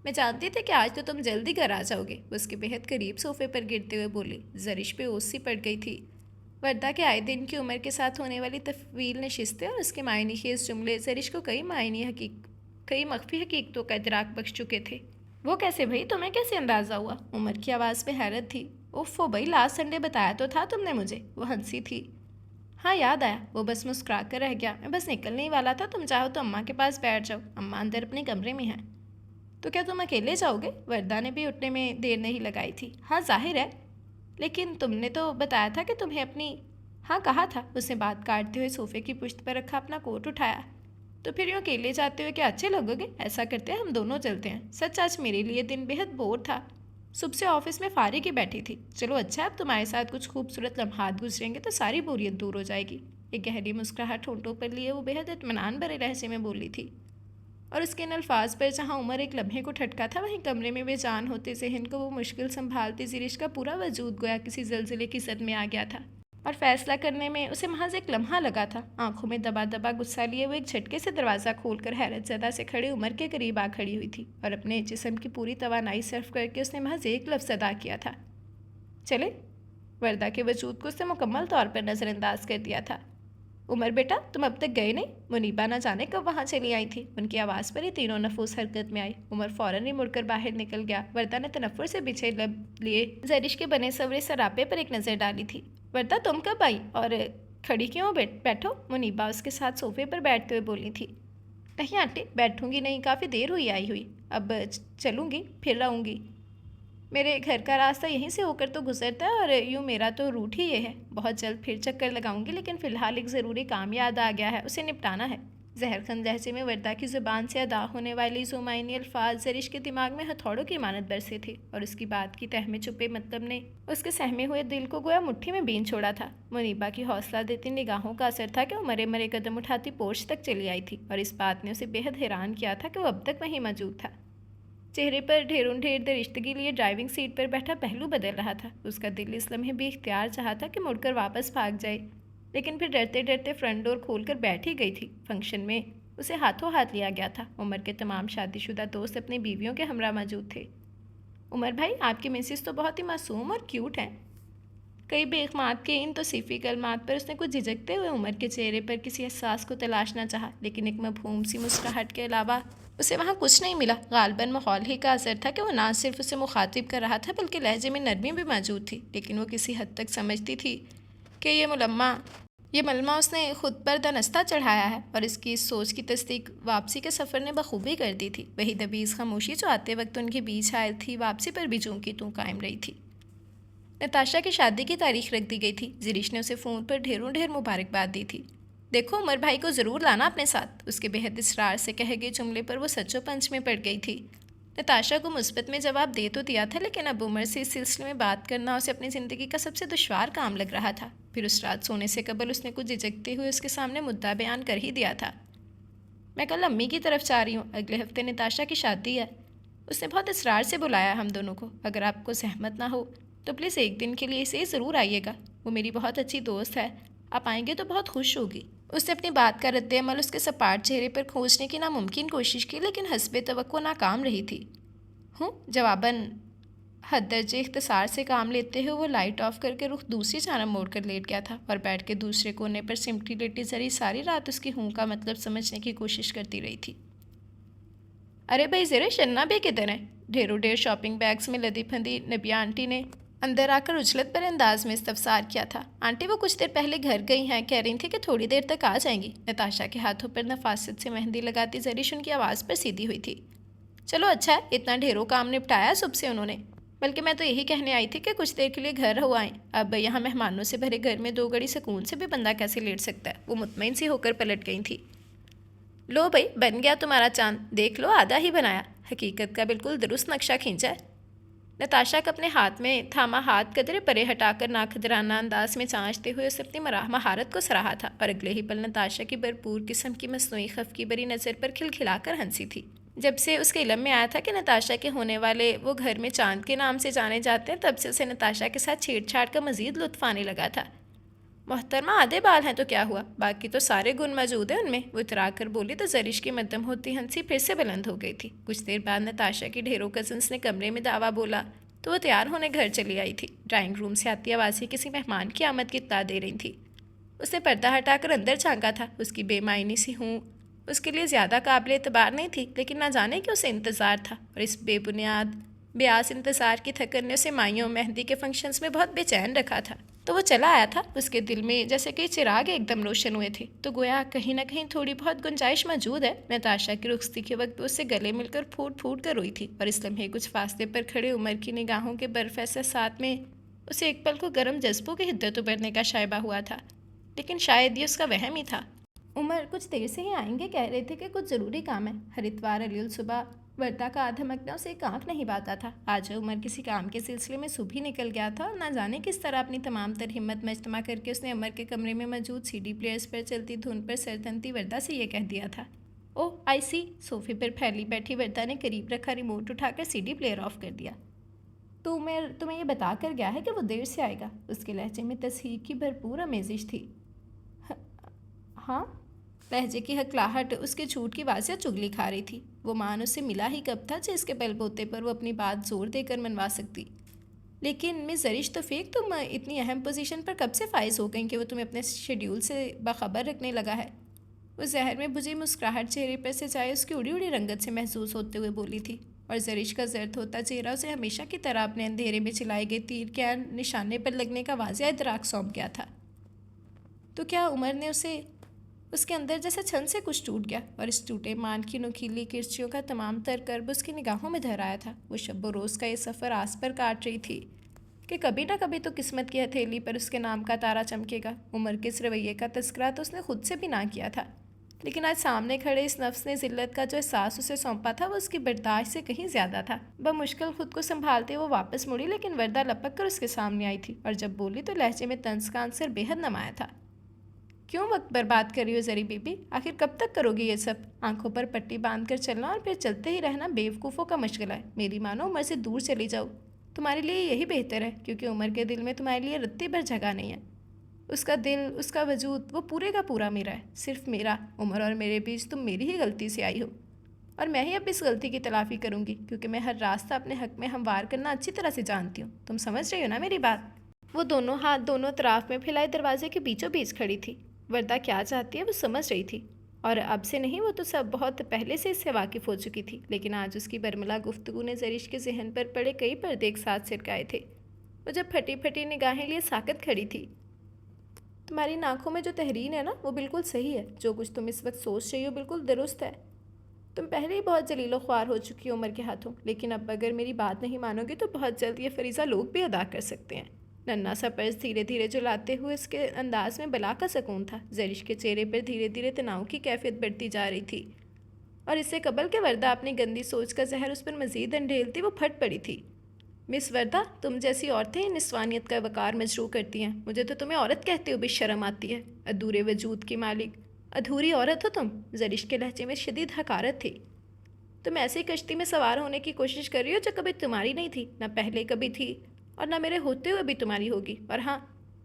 [SPEAKER 1] میں جانتی تھی کہ آج تو تم جلدی گھر آ جاؤ گے، وہ اس کے بہت قریب صوفے پر گرتے ہوئے بولی۔ زرش پہ اوس سی پڑ گئی تھی۔ وردہ کے آئے دن کی عمر کے ساتھ ہونے والی طویل نشستیں اور اس کے معنی خیز جملے زرش کو کئی مخفی حقیقتوں کا ادراک بخش چکے تھے۔ وہ کیسے بھائی؟ تمہیں کیسے اندازہ ہوا؟ عمر کی آواز میں حیرت تھی۔ اوفو بھائی، لاسٹ سنڈے بتایا تو تھا تم نے مجھے، وہ ہنسی تھی۔ ہاں یاد آیا، وہ بس مسکرا کر رہ گیا۔ میں بس نکلنے ہی والا تھا، تم چاہو تو اماں کے پاس بیٹھ جاؤ، اماں اندر اپنے کمرے میں ہیں۔ تو کیا تم اکیلے جاؤ گے؟ وردہ نے بھی اٹھنے میں دیر نہیں لگائی تھی۔ ہاں ظاہر ہے، لیکن تم نے تو بتایا تھا کہ تمہیں اپنی… ہاں کہا تھا۔ اس نے بات کاٹتے ہوئے صوفے کی پشت پر رکھا اپنا کوٹ اٹھایا۔ تو پھر یوں اکیلے جاتے ہوئے کیا اچھے لگو گے؟ ایسا کرتے ہیں ہم دونوں چلتے ہیں۔ سچ آج میرے لیے دن بہت بور تھا، صبح سے آفس میں فارغ ہی بیٹھی تھی۔ چلو اچھا، اب تمہارے ساتھ کچھ خوبصورت لمحات گزریں گے تو ساری بوریت دور ہو جائے گی۔ ایک گہری مسکراہٹ ہونٹوں پر لیے وہ بہت اطمینان بھرے لہجے میں بولی تھی، اور اس کے ان الفاظ پر جہاں عمر ایک لمحے کو ٹھٹکا تھا، وہیں کمرے میں بے جان ہوتے ذہن کو وہ مشکل سنبھالتی زرش کا پورا وجود گویا کسی زلزلے کی زد میں آ گیا تھا، اور فیصلہ کرنے میں اسے محض ایک لمحہ لگا تھا۔ آنکھوں میں دبا دبا غصہ لیے وہ ایک جھٹکے سے دروازہ کھول کر حیرت زدہ سے کھڑے عمر کے قریب آ کھڑی ہوئی تھی، اور اپنے جسم کی پوری توانائی صرف کر کے اس نے محض ایک لفظ ادا کیا تھا، چلے۔ وردہ کے وجود کو اس نے مکمل طور پر نظر انداز کر دیا تھا۔ عمر بیٹا، تم اب تک گئے نہیں؟ منیبا نہ جانے کب وہاں چلی آئی تھی۔ ان کی آواز پر ہی تینوں نفوس حرکت میں آئی۔ عمر فوراً ہی مڑ کر باہر نکل گیا۔ وردہ نے تنفر سے بچھے لب لیے زرش کے بنے سورے سراپے پر ایک نظر ڈالی تھی۔ وردہ تم کب آئی اور کھڑی کیوں؟ بیٹھو، منیبا اس کے ساتھ صوفے پر بیٹھتے ہوئے بولی تھی۔ نہیں آنٹی، بیٹھوں گی نہیں، کافی دیر ہوئی آئی ہوئی، اب چلوں گی، پھر رہوں گی۔ میرے گھر کا راستہ یہیں سے ہو کر تو گزرتا ہے، اور یوں میرا تو روٹ ہی یہ ہے۔ بہت جلد پھر چکر لگاؤں گی، لیکن فی الحال ایک ضروری کام یاد آ گیا ہے، اسے نپٹانا ہے۔ زہرخند لہجے میں وردہ کی زبان سے ادا ہونے والی زمینی الفاظ زرش کے دماغ میں ہتھوڑوں کی مانند برسے تھے، اور اس کی بات کی تہ میں چھپے مطلب نے اس کے سہمے ہوئے دل کو گویا مٹھی میں بین چھوڑا تھا۔ منیبا کی حوصلہ دیتی نگاہوں کا اثر تھا کہ وہ مرے مرے قدم اٹھاتی پورچ تک چلی آئی تھی، اور اس بات نے اسے بےحد حیران کیا تھا کہ وہ اب تک وہیں موجود تھا۔ چہرے پر ڈھیروں ڈھیر درشتگی لیے ڈرائیونگ سیٹ پر بیٹھا پہلو بدل رہا تھا۔ اس کا دل اس لمحے بھی اختیار چاہا تھا کہ مڑ کر واپس بھاگ جائے، لیکن پھر ڈرتے ڈرتے فرنٹ ڈور کھول کر بیٹھ ہی گئی تھی۔ فنکشن میں اسے ہاتھوں ہاتھ لیا گیا تھا۔ عمر کے تمام شادی شدہ دوست اپنی بیویوں کے ہمراہ موجود تھے۔ عمر بھائی، آپ کی مسز تو بہت ہی معصوم اور کیوٹ ہیں۔ کئی بے اعتماد کے ان توصیفی کلمات پر اس نے کچھ جھجکتے ہوئے عمر کے چہرے پر کسی احساس کو تلاشنا چاہا، لیکن ایک مبہوم سی مسکراہٹ کے علاوہ اسے وہاں کچھ نہیں ملا۔ غالباً ماحول ہی کا اثر تھا کہ وہ نہ صرف اسے مخاطب کر رہا تھا، بلکہ لہجے میں نرمی بھی موجود تھی، لیکن وہ کسی حد تک سمجھتی تھی کہ یہ ملمہ اس نے خود پر دنستہ چڑھایا ہے، اور اس کی اس سوچ کی تصدیق واپسی کے سفر نے بخوبی کر دی تھی۔ وہی دبیز خاموشی جو آتے وقت ان کے بیچ حائل تھی، واپسی پر بھی چوں کی توں قائم رہی تھی۔ نتاشا کی شادی کی تاریخ رکھ دی گئی تھی۔ زرش نے اسے فون پر ڈھیر مبارکباد دی تھی۔ دیکھو، عمر بھائی کو ضرور لانا اپنے ساتھ، اس کے بہت اصرار سے کہے گئے جملے پر وہ سچو پنچ میں پڑ گئی تھی۔ نتاشا کو مثبت میں جواب دے تو دیا تھا، لیکن اب عمر سے اس سلسلے میں بات کرنا اسے اپنی زندگی کا سب سے دشوار کام لگ رہا تھا۔ پھر اس رات سونے سے قبل اس نے کچھ جھجکتے ہوئے اس کے سامنے مدعا بیان کر ہی دیا تھا۔ میں کل امی کی طرف جا رہی ہوں، اگلے ہفتے نتاشا کی شادی ہے۔ اس نے بہت اصرار سے بلایا ہم دونوں کو۔ اگر آپ کو زحمت نہ ہو تو پلیز ایک دن کے لیے اسے ضرور آئیے گا، وہ میری بہت اچھی دوست ہے، آپ آئیں گے تو بہت خوش ہوگی۔ اس نے اپنی بات کا رد عمل اس کے سپاٹ چہرے پر کھوجنے کی ناممکن کوشش کی، لیکن حسب توقع ناکام رہی تھی۔ جواباً حد درجے اختصار سے کام لیتے ہوئے وہ لائٹ آف کر کے رخ دوسری جانب موڑ کر لیٹ گیا تھا اور بیٹھ کے دوسرے کونے پر سمٹی لیٹی زری ساری رات اس کی ہوں کا مطلب سمجھنے کی کوشش کرتی رہی تھی۔ ارے بھائی زرے شنا بھی کدھر ہے؟ ڈھیروں ڈھیر شاپنگ بیگز میں لدی پھندی نبیہ آنٹی نے اندر آ کر اجلت پر انداز میں استفسار کیا تھا۔ آنٹی وہ کچھ دیر پہلے گھر گئی ہیں، کہہ رہی تھی کہ تھوڑی دیر تک آ جائیں گی۔ نتاشا کے ہاتھوں پر نفاست سے مہندی لگاتی زریش ان کی آواز پر سیدھی ہوئی تھی۔ چلو اچھا ہے، اتنا ڈھیروں کام نپٹایا صبح سے انہوں نے، بلکہ میں تو یہی کہنے آئی تھی کہ کچھ دیر کے لیے گھر ہو آئیں۔ اب یہاں مہمانوں سے بھرے گھر میں 2 گھڑی سکون سے بھی بندہ کیسے لیٹ سکتا ہے؟ وہ مطمئن سی ہو کر پلٹ گئی تھی۔ لو بھائی بن گیا تمہارا چاند، دیکھ لو آدھا ہی بنایا، حقیقت کا بالکل درست نقشہ کھینچا ہے۔ نتاشا کا اپنے ہاتھ میں تھاما ہاتھ قدرے پرے ہٹا کر ناقدرانہ انداز میں چانچتے ہوئے اسے اپنی مہارت کو سراہا تھا، اور اگلے ہی پل نتاشا کی بھرپور قسم کی مصنوعی خف کی بری نظر پر کھلکھلا کر ہنسی تھی۔ جب سے اس کے علم میں آیا تھا کہ نتاشا کے ہونے والے وہ گھر میں چاند کے نام سے جانے جاتے ہیں، تب سے اسے نتاشا کے ساتھ چھیڑ چھاڑ کا مزید لطف آنے لگا تھا۔ محترمہ آدھے بال ہیں تو کیا ہوا، باقی تو سارے گن موجود ہیں ان میں، وہ اترا کر بولی تو زرش کی مدم ہوتی ہنسی پھر سے بلند ہو گئی تھی۔ کچھ دیر بعد نتاشا کی ڈھیروں کزنس نے کمرے میں دعویٰ بولا تو وہ تیار ہونے گھر چلی آئی تھی۔ ڈرائنگ روم سے آتی آواز ہی کسی مہمان کی آمد کی اطلاع دے رہی تھی۔ اس نے پردہ ہٹا کر اندر جھانکا تھا۔ اس کی بے معنی سی ہوں اس کے لیے زیادہ قابل اعتبار نہیں تھی، لیکن نہ جانے کہ اسے انتظار تھا، اور اس بے بنیاد بیاس انتظار کی تھکن نے اسے مائیوں مہندی کے فنکشنز میں بہت بے چین رکھا تھا۔ تو وہ چلا آیا تھا، اس کے دل میں جیسے کہ چراغ ایک دم روشن ہوئے تھے، تو گویا کہیں نہ کہیں تھوڑی بہت گنجائش موجود ہے۔ نتاشا کی رخصتی کے وقت اس سے گلے مل کر پھوٹ پھوٹ کر روئی تھی، اور اس لمحے کچھ فاصلے پر کھڑے عمر کی نگاہوں کے برف احساسات میں اسے ایک پل کو گرم جذبوں کی حدت ابھرنے کا شائبہ ہوا تھا، لیکن شاید یہ اس کا وہم ہی تھا۔ عمر کچھ دیر سے ہی آئیں گے، کہہ رہے تھے کہ کچھ ضروری کام ہے۔ ہر اتوار علی صبح وردہ کا آدھا مکنا اسے ایک آنکھ نہیں باتا تھا۔ آج عمر کسی کام کے سلسلے میں صبح ہی نکل گیا تھا، اور نہ جانے کس طرح اپنی تمام تر ہمت مجتمع کر کے اس نے عمر کے کمرے میں موجود CD پلیئرز پر چلتی دھن پر سرتنتی وردہ سے یہ کہہ دیا تھا۔ اوہ آئی سی۔ صوفے پر پھیلی بیٹھی وردہ نے قریب رکھا ریموٹ اٹھا کر CD پلیئر آف کر دیا۔ تو عمر تمہیں یہ بتا کر گیا ہے کہ وہ دیر سے آئے گا؟ اس کے لہجے میں تصحیق کی بھرپور آمیزش تھی۔ ہاں؟ لہجے کی ہکلاہٹ اس کے جھوٹ کی واضح چگلی کھا رہی تھی۔ وہ مان اس سے ملا ہی کب تھا جس کے بل بوتے پر وہ اپنی بات زور دے کر منوا سکتی۔ لیکن مس زرش توفیق، تم اتنی اہم پوزیشن پر کب سے فائز ہو گئیں کہ وہ تمہیں اپنے شیڈیول سے باخبر رکھنے لگا ہے؟ وہ زہر میں بجھی مسکراہٹ چہرے پر سے جائے اس کی اڑی اڑی رنگت سے محسوس ہوتے ہوئے بولی تھی، اور زرش کا زرد ہوتا چہرہ اسے ہمیشہ کی طرح اپنے اندھیرے میں چلائے گئے تیر کے نشانے پر لگنے کا واضح ادراک سونپ گیا تھا۔ تو کیا عمر نے اس کے اندر جیسے چھن سے کچھ ٹوٹ گیا، اور اس ٹوٹے مان کی نوکیلی کرچیوں کا تمام تر کرب اس کی نگاہوں میں دھر آیا تھا۔ وہ شب و روز کا یہ سفر آس پر کاٹ رہی تھی کہ کبھی نہ کبھی تو قسمت کی ہتھیلی پر اس کے نام کا تارا چمکے گا۔ عمر کے اس رویے کا تذکرہ تو اس نے خود سے بھی نہ کیا تھا، لیکن آج سامنے کھڑے اس نفس نے ذلت کا جو احساس اسے سونپا تھا وہ اس کی برداشت سے کہیں زیادہ تھا۔ بمشکل خود کو سنبھالتے وہ واپس مڑی، لیکن وردہ لپک کر اس کے سامنے آئی تھی، اور جب بولی تو لہجے میں طنز کا عنصر بے حد نمایاں تھا۔ کیوں وقت برباد کر رہی ہو زری بی بی؟ آخر کب تک کرو گی یہ سب؟ آنکھوں پر پٹی باندھ کر چلنا اور پھر چلتے ہی رہنا بیوقوفوں کا مشغلہ ہے۔ میری مانو عمر سے دور چلی جاؤ، تمہارے لیے یہی بہتر ہے، کیونکہ عمر کے دل میں تمہارے لیے رتی بھر جگہ نہیں ہے۔ اس کا دل، اس کا وجود، وہ پورے کا پورا میرا ہے، صرف میرا۔ عمر اور میرے بیچ تم میری ہی غلطی سے آئی ہو، اور میں ہی اب اس غلطی کی تلافی کروں گی، کیونکہ میں ہر راستہ اپنے حق میں ہموار کرنا اچھی طرح سے جانتی ہوں۔ تم سمجھ رہی ہو نا میری بات؟ وہ دونوں ہاتھ دونوں طرف میں پھیلائے دروازے کے بیچوں بیچ کھڑی تھی۔ وردہ کیا چاہتی ہے وہ سمجھ رہی تھی، اور اب سے نہیں، وہ تو سب بہت پہلے سے اس سے واقف ہو چکی تھی، لیکن آج اس کی برملا گفتگو نے زرش کے ذہن پر پڑے کئی پردے ایک ساتھ سرکائے تھے۔ وہ جب پھٹی پھٹی نگاہیں لیے ساکت کھڑی تھی۔ تمہاری آنکھوں میں جو تحریر ہے نا، وہ بالکل صحیح ہے۔ جو کچھ تم اس وقت سوچ رہی ہو بالکل درست ہے۔ تم پہلے ہی بہت ذلیل و خوار ہو چکی ہو عمر کے ہاتھوں، لیکن اب اگر میری بات نہیں مانو گی تو بہت جلد یہ فریضہ لوگ بھی ادا کر سکتے ہیں۔ ننھا سا پرس دھیرے دھیرے جلاتے ہوئے اس کے انداز میں بلا کا سکون تھا۔ زرش کے چہرے پر دھیرے دھیرے تناؤ کی کیفیت بڑھتی جا رہی تھی، اور اس سے قبل کہ وردہ اپنی گندی سوچ کا زہر اس پر مزید انڈھیلتی وہ پھٹ پڑی تھی۔ مس وردہ، تم جیسی عورتیں نسوانیت کا وقار مجروح کرتی ہیں۔ مجھے تو تمہیں عورت کہتے ہو بھی شرم آتی ہے۔ ادھورے وجود کی مالک، ادھوری عورت ہو تم۔ زرش کے لہجے میں شدید حقارت تھی۔ تم ایسی کشتی میں سوار ہونے کی کوشش کر رہی ہو جو کبھی تمہاری نہیں تھی، نہ پہلے کبھی تھی، اور نہ میرے ہوتے ہوئے بھی تمہاری ہوگی۔ اور ہاں،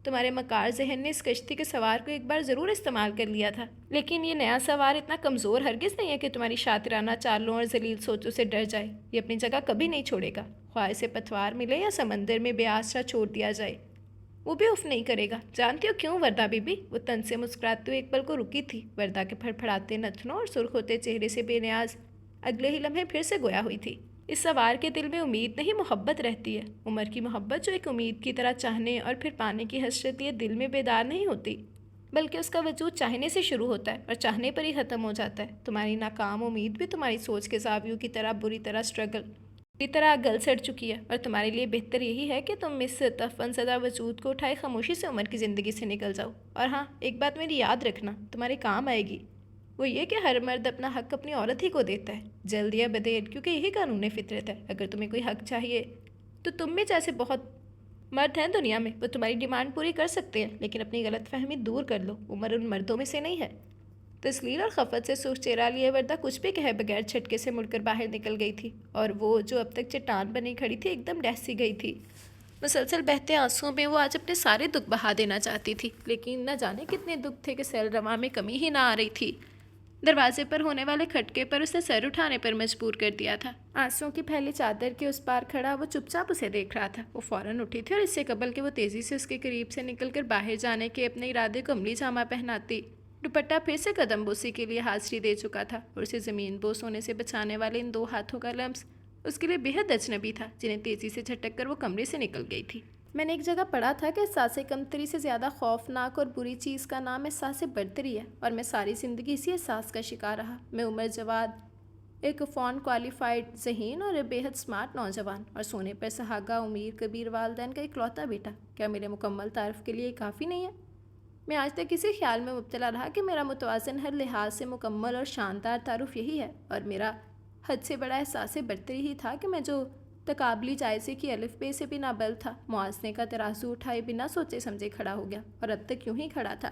[SPEAKER 1] تمہارے مکار ذہن نے اس کشتی کے سوار کو ایک بار ضرور استعمال کر لیا تھا، لیکن یہ نیا سوار اتنا کمزور ہرگز نہیں ہے کہ تمہاری شاطرانہ چالوں اور ذلیل سوچوں سے ڈر جائے۔ یہ اپنی جگہ کبھی نہیں چھوڑے گا، خواہ اسے پتوار ملے یا سمندر میں بے آسرا چھوڑ دیا جائے، وہ بھی اف نہیں کرے گا۔ جانتی ہو کیوں وردہ بی بی؟ وہ تن سے مسکراتے ہوئے ایک پل کو رکی تھی۔ وردہ کے پھڑ پھڑاتے نتنوں اور سرخ ہوتے چہرے سے بے نیاز اگلے ہی لمحے پھر سے گویا ہوئی تھی۔ اس سوار کے دل میں امید نہیں محبت رہتی ہے۔ عمر کی محبت جو ایک امید کی طرح چاہنے اور پھر پانے کی حسرت یہ دل میں بیدار نہیں ہوتی، بلکہ اس کا وجود چاہنے سے شروع ہوتا ہے اور چاہنے پر ہی ختم ہو جاتا ہے۔ تمہاری ناکام امید بھی تمہاری سوچ کے زاویوں کی طرح بری طرح گل سڑ چکی ہے، اور تمہارے لیے بہتر یہی ہے کہ تم اس تفن زدہ وجود کو اٹھائے خاموشی سے عمر کی زندگی سے نکل جاؤ۔ اور ہاں، ایک بات میری یاد رکھنا، تمہارے کام آئے گی، وہ یہ کہ ہر مرد اپنا حق اپنی عورت ہی کو دیتا ہے، جلد یا بدیر، کیونکہ یہی قانون فطرت ہے۔ اگر تمہیں کوئی حق چاہیے تو تم میں جیسے بہت مرد ہیں دنیا میں، وہ تمہاری ڈیمانڈ پوری کر سکتے ہیں، لیکن اپنی غلط فہمی دور کر لو، عمر ان مردوں میں سے نہیں ہے۔ تسلیل اور خفت سے سرخ چہرہ لیے وردہ کچھ بھی کہے بغیر چھٹکے سے مڑ کر باہر نکل گئی تھی، اور وہ جو اب تک چٹان بنی کھڑی تھی ایک دم ڈہسی گئی تھی۔ مسلسل بہتے آنسوؤں میں وہ آج اپنے سارے دکھ بہا دینا چاہتی تھی، لیکن نہ جانے کتنے دکھ تھے کہ سیل رواں میں کمی ہی نہ آ رہی تھی۔ دروازے پر ہونے والے کھٹکے پر اسے سر اٹھانے پر مجبور کر دیا تھا۔ آنسوؤں کی پھیلی چادر کے اس پار کھڑا وہ چپ چاپ اسے دیکھ رہا تھا۔ وہ فوراً اٹھی تھی اور اس سے قبل کہ وہ تیزی سے اس کے قریب سے نکل کر باہر جانے کے اپنے ارادے کو عملی جامہ پہناتی، دوپٹہ پھر سے قدم بوسی کے لیے حاضری دے چکا تھا، اور اسے زمین بوس ہونے سے بچانے والے ان دو ہاتھوں کا لمس اس کے لیے بے حد اجنبی تھا، جنہیں تیزی سے جھٹک کر وہ کمرے سے نکل گئی تھی۔ میں نے ایک جگہ پڑھا تھا کہ احساس کمتری سے زیادہ خوفناک اور بری چیز کا نام احساس برتری ہے، اور میں ساری زندگی اسی احساس کا شکار رہا۔ میں عمر جواد، ایک فون کوالیفائڈ، ذہین اور بے حد سمارٹ نوجوان، اور سونے پر سہاگا امیر کبیر والدین کا اکلوتا بیٹا، کیا میرے مکمل تعارف کے لیے کافی نہیں ہے؟ میں آج تک اسی خیال میں مبتلا رہا کہ میرا متوازن ہر لحاظ سے مکمل اور شاندار تعارف یہی ہے، اور میرا حد سے بڑا احساس برتری ہی تھا کہ میں جو تقابلی جائزے کی الف بے سے بھی نابل تھا، موازنے کا ترازو اٹھائے بنا سوچے سمجھے کھڑا ہو گیا، اور اب تک یوں ہی کھڑا تھا۔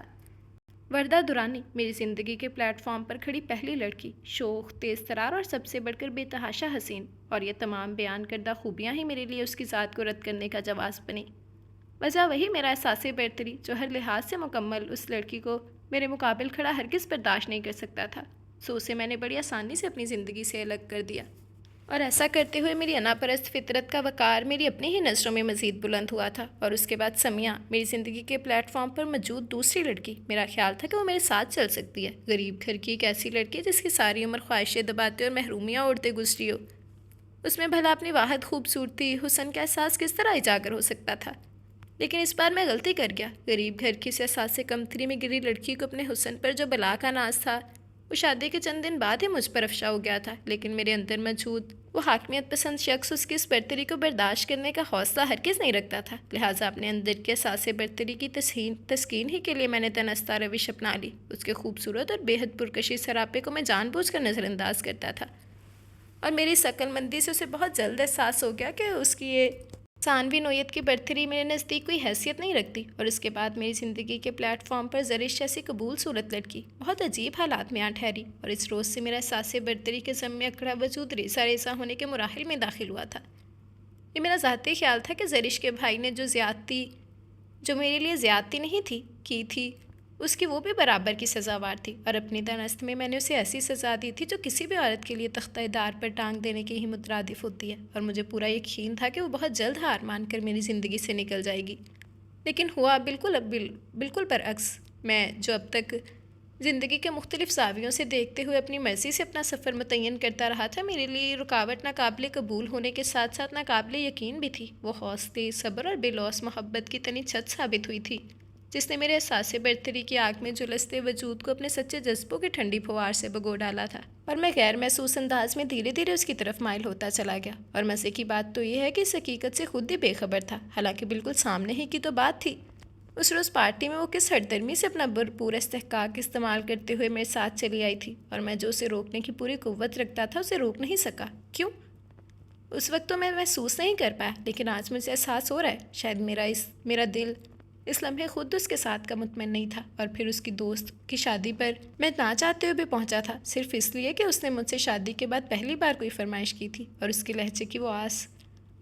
[SPEAKER 1] وردہ دورانی، میری زندگی کے پلیٹ فارم پر کھڑی پہلی لڑکی، شوخ، تیز ترار اور سب سے بڑھ کر بے تحاشا حسین، اور یہ تمام بیان کردہ خوبیاں ہی میرے لیے اس کی ذات کو رد کرنے کا جواز بنی۔ وجہ وہی میرا احساس برتری جو ہر لحاظ سے مکمل اس لڑکی کو میرے مقابل کھڑا ہرگز برداشت نہیں کر سکتا تھا، سو اسے میں نے بڑی آسانی سے اپنی زندگی سے الگ کر دیا، اور ایسا کرتے ہوئے میری انا پرست فطرت کا وقار میری اپنی ہی نظروں میں مزید بلند ہوا تھا۔ اور اس کے بعد سمیہ، میری زندگی کے پلیٹ فارم پر موجود دوسری لڑکی، میرا خیال تھا کہ وہ میرے ساتھ چل سکتی ہے، غریب گھر کی ایک ایسی لڑکی جس کی ساری عمر خواہشیں دباتے اور محرومیاں اوڑھتے گزری ہو، اس میں بھلا اپنی واحد خوبصورتی، حسن کا احساس کس طرح اجاگر ہو سکتا تھا؟ لیکن اس بار میں غلطی کر گیا۔ غریب گھر کی اس احساس کمتری میں گری لڑکی کو اپنے حسن پر جو بلا کا ناز تھا، وہ شادی کے چند دن بعد ہی مجھ پر افشا ہو گیا تھا، لیکن میرے اندر موجود وہ حاکمیت پسند شخص اس کی اس برتری کو برداشت کرنے کا حوصلہ ہرگز نہیں رکھتا تھا، لہٰذا اپنے اندر کے احساس برتری کی تسکین ہی کے لیے میں نے تنستہ روش اپنا لی۔ اس کے خوبصورت اور بے حد پرکشش سراپے کو میں جان بوجھ کر نظر انداز کرتا تھا، اور میری عقل مندی سے اسے بہت جلد احساس ہو گیا کہ اس کی یہ ثانوی نوعیت کی برتری میرے نزدیک کوئی حیثیت نہیں رکھتی۔ اور اس کے بعد میری زندگی کے پلیٹ فارم پر زرش جیسی قبول صورت لڑکی بہت عجیب حالات میں آ ٹھہری، اور اس روز سے میرا احساس برتری کے ضم میں اکڑا وجود ریسا ریسا ہونے کے مراحل میں داخل ہوا تھا۔ یہ میرا ذاتی خیال تھا کہ زرش کے بھائی نے جو میرے لیے زیادتی نہیں کی تھی، اس کی وہ بھی برابر کی سزاوار تھی، اور اپنی دانست میں میں نے اسے ایسی سزا دی تھی جو کسی بھی عورت کے لیے تختہ دار پر ٹانگ دینے کی ہی مترادف ہوتی ہے، اور مجھے پورا یقین تھا کہ وہ بہت جلد ہار مان کر میری زندگی سے نکل جائے گی۔ لیکن ہوا بالکل برعکس۔ میں جو اب تک زندگی کے مختلف زاویوں سے دیکھتے ہوئے اپنی مرضی سے اپنا سفر متعین کرتا رہا تھا، میرے لیے رکاوٹ ناقابل قبول ہونے کے ساتھ ساتھ ناقابل یقین بھی تھی۔ وہ حوصلے، صبر اور بے لوث محبت کی تنی چھت ثابت ہوئی تھی، جس نے میرے احساس برتری کی آگ میں جلستے وجود کو اپنے سچے جذبوں کی ٹھنڈی پھوار سے بھگو ڈالا تھا، اور میں غیر محسوس انداز میں دھیرے دھیرے اس کی طرف مائل ہوتا چلا گیا۔ اور مزے کی بات تو یہ ہے کہ اس حقیقت سے خود ہی بے خبر تھا، حالانکہ بالکل سامنے ہی کی تو بات تھی۔ اس روز پارٹی میں وہ کس ہردرمی سے اپنا بھرپور استحقاق استعمال کرتے ہوئے میرے ساتھ چلی آئی تھی، اور میں جو اسے روکنے کی پوری قوت رکھتا تھا اسے روک نہیں سکا۔ کیوں؟ اس وقت تو میں محسوس نہیں کر پایا، لیکن آج مجھے احساس ہو رہا ہے شاید میرا دل اس لمحے خود اس کے ساتھ کا مطمئن نہیں تھا، اور پھر اس کی دوست کی شادی پر میں نہ چاہتے ہوئے بھی پہنچا تھا، صرف اس لیے کہ اس نے مجھ سے شادی کے بعد پہلی بار کوئی فرمائش کی تھی، اور اس کے لہجے کی وہ آس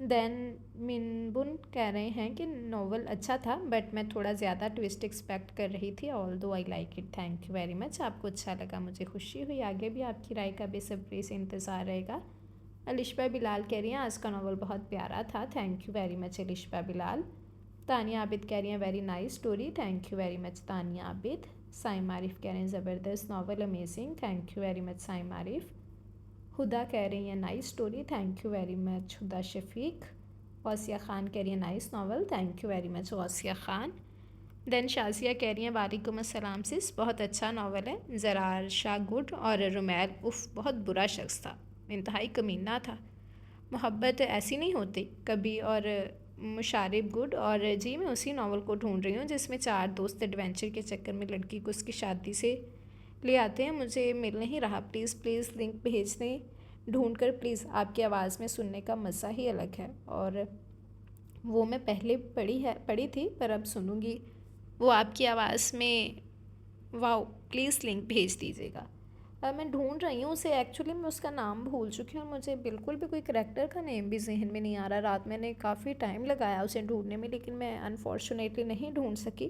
[SPEAKER 1] دین منبن کہہ رہے ہیں کہ ناول اچھا تھا بٹ میں تھوڑا زیادہ ٹویسٹ ایکسپیکٹ کر رہی تھی، although I like it, thank you very much, آپ کو اچھا لگا، مجھے خوشی ہوئی، آگے بھی آپ کی رائے کا بے صبری سے انتظار رہے گا۔ الشبہ بلال کہہ رہی ہیں آج کا ناول بہت پیارا تھا، thank you very much Alshuba Bilal. Tania Abid کہہ رہی ہیں very nice story, thank you very much Tania Abid. Saima Arif کہہ رہے ہیں زبردست novel, amazing, thank you very much Saima Arif. Huda کہہ رہی ہیں nice story, thank you very much Huda Shafiq. Ghausia Khan کہہ رہی ہیں nice novel, thank you very much Ghausia Khan. Then Shazia کہہ رہی ہیں وعلیکم السلام سس، بہت اچھا ناول ہے، زرار شاہ گڈ اور رومیل بہت برا شخص تھا، انتہائی کمینہ تھا، محبت ایسی نہیں ہوتی کبھی، اور مشارب گڈ، اور جی میں اسی ناول کو ڈھونڈ رہی ہوں جس میں 4 دوست ایڈونچر کے چکر میں لڑکی کو اس کی شادی سے لے آتے ہیں، مجھے مل نہیں رہا، پلیز لنک بھیج دیں ڈھونڈ کر پلیز، آپ کی آواز میں سننے کا مزہ ہی الگ ہے، اور وہ میں پہلے پڑھی تھی پر اب سنوں گی وہ آپ کی آواز میں، واؤ، پلیز لنک بھیج دیجیے گا۔ میں ڈھونڈ رہی ہوں اسے، ایکچولی میں اس کا نام بھول چکی ہوں اور مجھے بالکل بھی کوئی کریکٹر کا نیم بھی ذہن میں نہیں آ رہا، رات میں نے کافی ٹائم لگایا اسے ڈھونڈنے میں لیکن میں انفارچونیٹلی نہیں ڈھونڈ سکی،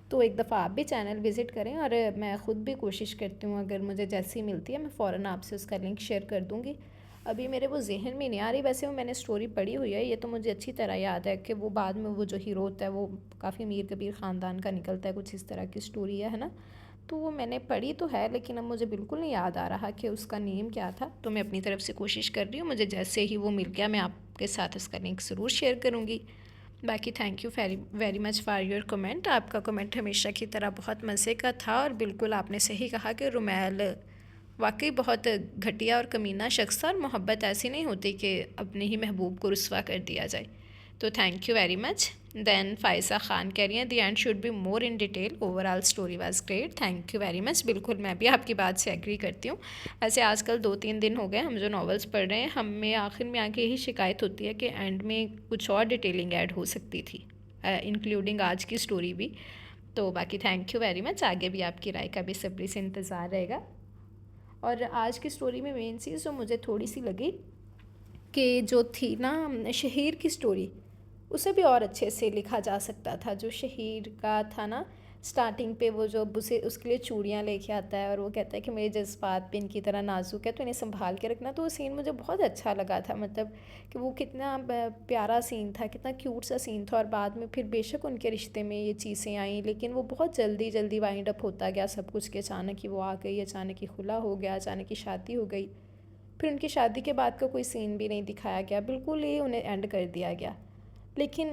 [SPEAKER 1] تو ایک دفعہ آپ بھی چینل وزٹ کریں اور میں خود بھی کوشش کرتی ہوں، اگر مجھے جیسی ملتی ہے میں فوراً آپ سے اس کا لنک شیئر کر دوں گی، ابھی میرے وہ ذہن میں نہیں آ رہی، ویسے وہ میں نے اسٹوری پڑھی ہوئی ہے، یہ تو مجھے اچھی طرح یاد ہے کہ وہ بعد میں وہ جو ہیرو ہوتا ہے وہ کافی امیر کبیر خاندان کا نکلتا ہے، کچھ اس طرح کی اسٹوری ہے نا، تو وہ میں نے پڑھی تو ہے لیکن اب مجھے بالکل نہیں یاد آ رہا کہ اس کا نیم کیا تھا، تو میں اپنی طرف سے کوشش کر رہی ہوں، مجھے جیسے ہی وہ مل گیا میں آپ کے ساتھ اس کا لنک ضرور شیئر کروں گی۔ باقی thank you very much for your comment, آپ کا کمنٹ ہمیشہ کی طرح بہت مزے کا تھا، اور بالکل آپ نے صحیح کہا کہ رومیل واقعی بہت گھٹیا اور کمینہ شخص تھا، اور محبت ایسی نہیں ہوتی کہ اپنے ہی محبوب کو رسوا کر دیا جائے، تو thank you very much. Then Faiza Khan کہہ رہی ہیں the end should be more in detail, overall story was great, thank you very much, بالکل میں بھی آپ کی بات سے ایگری کرتی ہوں، ایسے آج کل 2-3 دن ہو گئے ہم جو ناولس پڑھ رہے ہیں، ہمیں آخر میں آ کے یہی شکایت ہوتی ہے کہ اینڈ میں کچھ اور ڈیٹیلنگ ایڈ ہو سکتی تھی، انکلوڈنگ آج کی اسٹوری بھی، تو باقی تھینک یو ویری مچ، آگے بھی آپ کی رائے کا بے صبری سے انتظار رہے گا۔ اور آج کی اسٹوری میں مین چیز جو مجھے تھوڑی سی لگی کہ جو تھی نا شہیر کی اسٹوری، اسے بھی اور اچھے سے لکھا جا سکتا تھا، جو شہیر کا تھا نا سٹارٹنگ پہ وہ جو اسے اس کے لیے چوڑیاں لے کے آتا ہے اور وہ کہتا ہے کہ میرے جذبات پہ ان کی طرح نازک ہے تو انہیں سنبھال کے رکھنا، تو وہ سین مجھے بہت اچھا لگا تھا، مطلب کہ وہ کتنا پیارا سین تھا، کتنا کیوٹ سا سین تھا، اور بعد میں پھر بے شک ان کے رشتے میں یہ چیزیں آئیں لیکن وہ بہت جلدی وائنڈ اپ ہوتا گیا سب کچھ، کہ اچانک ہی وہ آ گئی، اچانک ہی خلا ہو گیا، اچانک ہی شادی ہو گئی، پھر ان کی شادی کے بعد کا کوئی سین بھی نہیں دکھایا گیا، بالکل ہی انہیں اینڈ کر دیا گیا، لیکن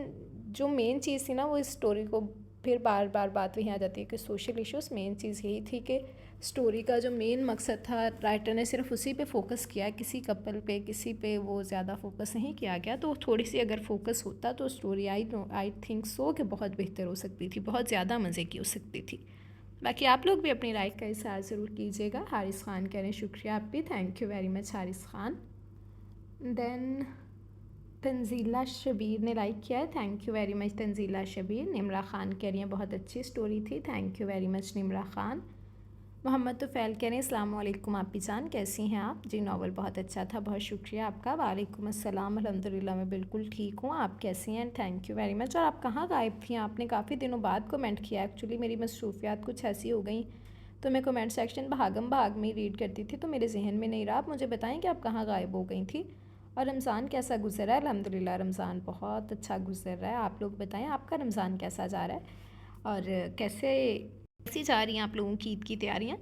[SPEAKER 1] جو مین چیز تھی نا وہ اس اسٹوری کو پھر بار بات وہیں آ جاتی ہے کہ سوشل ایشوز، مین چیز یہی تھی کہ اسٹوری کا جو مین مقصد تھا رائٹر نے صرف اسی پہ فوکس کیا، کسی کپل پہ کسی پہ وہ زیادہ فوکس نہیں کیا گیا، تو تھوڑی سی اگر فوکس ہوتا تو اسٹوری آئی تھنک سو کہ بہت بہتر ہو سکتی تھی، بہت زیادہ مزے کی ہو سکتی تھی۔ باقی آپ لوگ بھی اپنی رائے کا اظہار ضرور کیجیے گا۔ حارث خان کہہ رہے ہیں شکریہ، آپ بھی thank you very much Haris Khan. Then Tanzila Shabbir نے لائک کیا ہے، thank you very much Tanzila Shabbir. Nimra Khan کہہ رہی ہیں بہت اچھی اسٹوری تھی، thank you very much Nimra Khan. Muhammad Tufail کہہ رہے ہیں السلام علیکم آپی جان، کیسی ہیں آپ؟ جی ناول بہت اچھا تھا، بہت شکریہ آپ کا۔ وعلیکم السلام، الحمدللہ میں بالکل ٹھیک ہوں، آپ کیسی ہیں؟ تھینک یو ویری مچ۔ اور آپ کہاں غائب تھیں؟ آپ نے کافی دنوں بعد کمنٹ کیا، ایکچولی میری مصروفیات کچھ ایسی ہو گئیں تو میں کمنٹ سیکشن بھاگ میں ریڈ کرتی تھی تو میرے ذہن میں نہیں رہا، آپ مجھے بتائیں کہ آپ کہاں غائب ہو گئی تھی، اور رمضان کیسا گزر رہا ہے؟ الحمدللہ رمضان بہت اچھا گزر رہا ہے، آپ لوگ بتائیں آپ کا رمضان کیسا جا رہا ہے، اور کیسی جا رہی ہیں آپ لوگوں کی عید کی تیاریاں،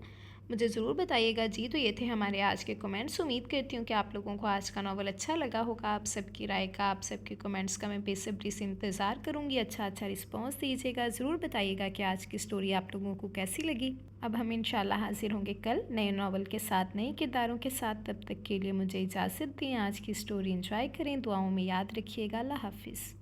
[SPEAKER 1] مجھے ضرور بتائیے گا۔ جی تو یہ تھے ہمارے آج کے کمنٹس، امید کرتی ہوں کہ آپ لوگوں کو آج کا ناول اچھا لگا ہوگا، آپ سب کی رائے کا، آپ سب کے کمنٹس کا میں بے صبری سے انتظار کروں گی، اچھا رسپانس دیجیے گا، ضرور بتائیے گا کہ آج کی اسٹوری آپ لوگوں کو کیسی لگی۔ اب ہم انشاءاللہ حاضر ہوں گے کل نئے ناول کے ساتھ، نئے کرداروں کے ساتھ، تب تک کے لیے مجھے اجازت دیں، آج کی اسٹوری انجوائے کریں، دعاؤں میں یاد رکھیے گا، اللہ حافظ۔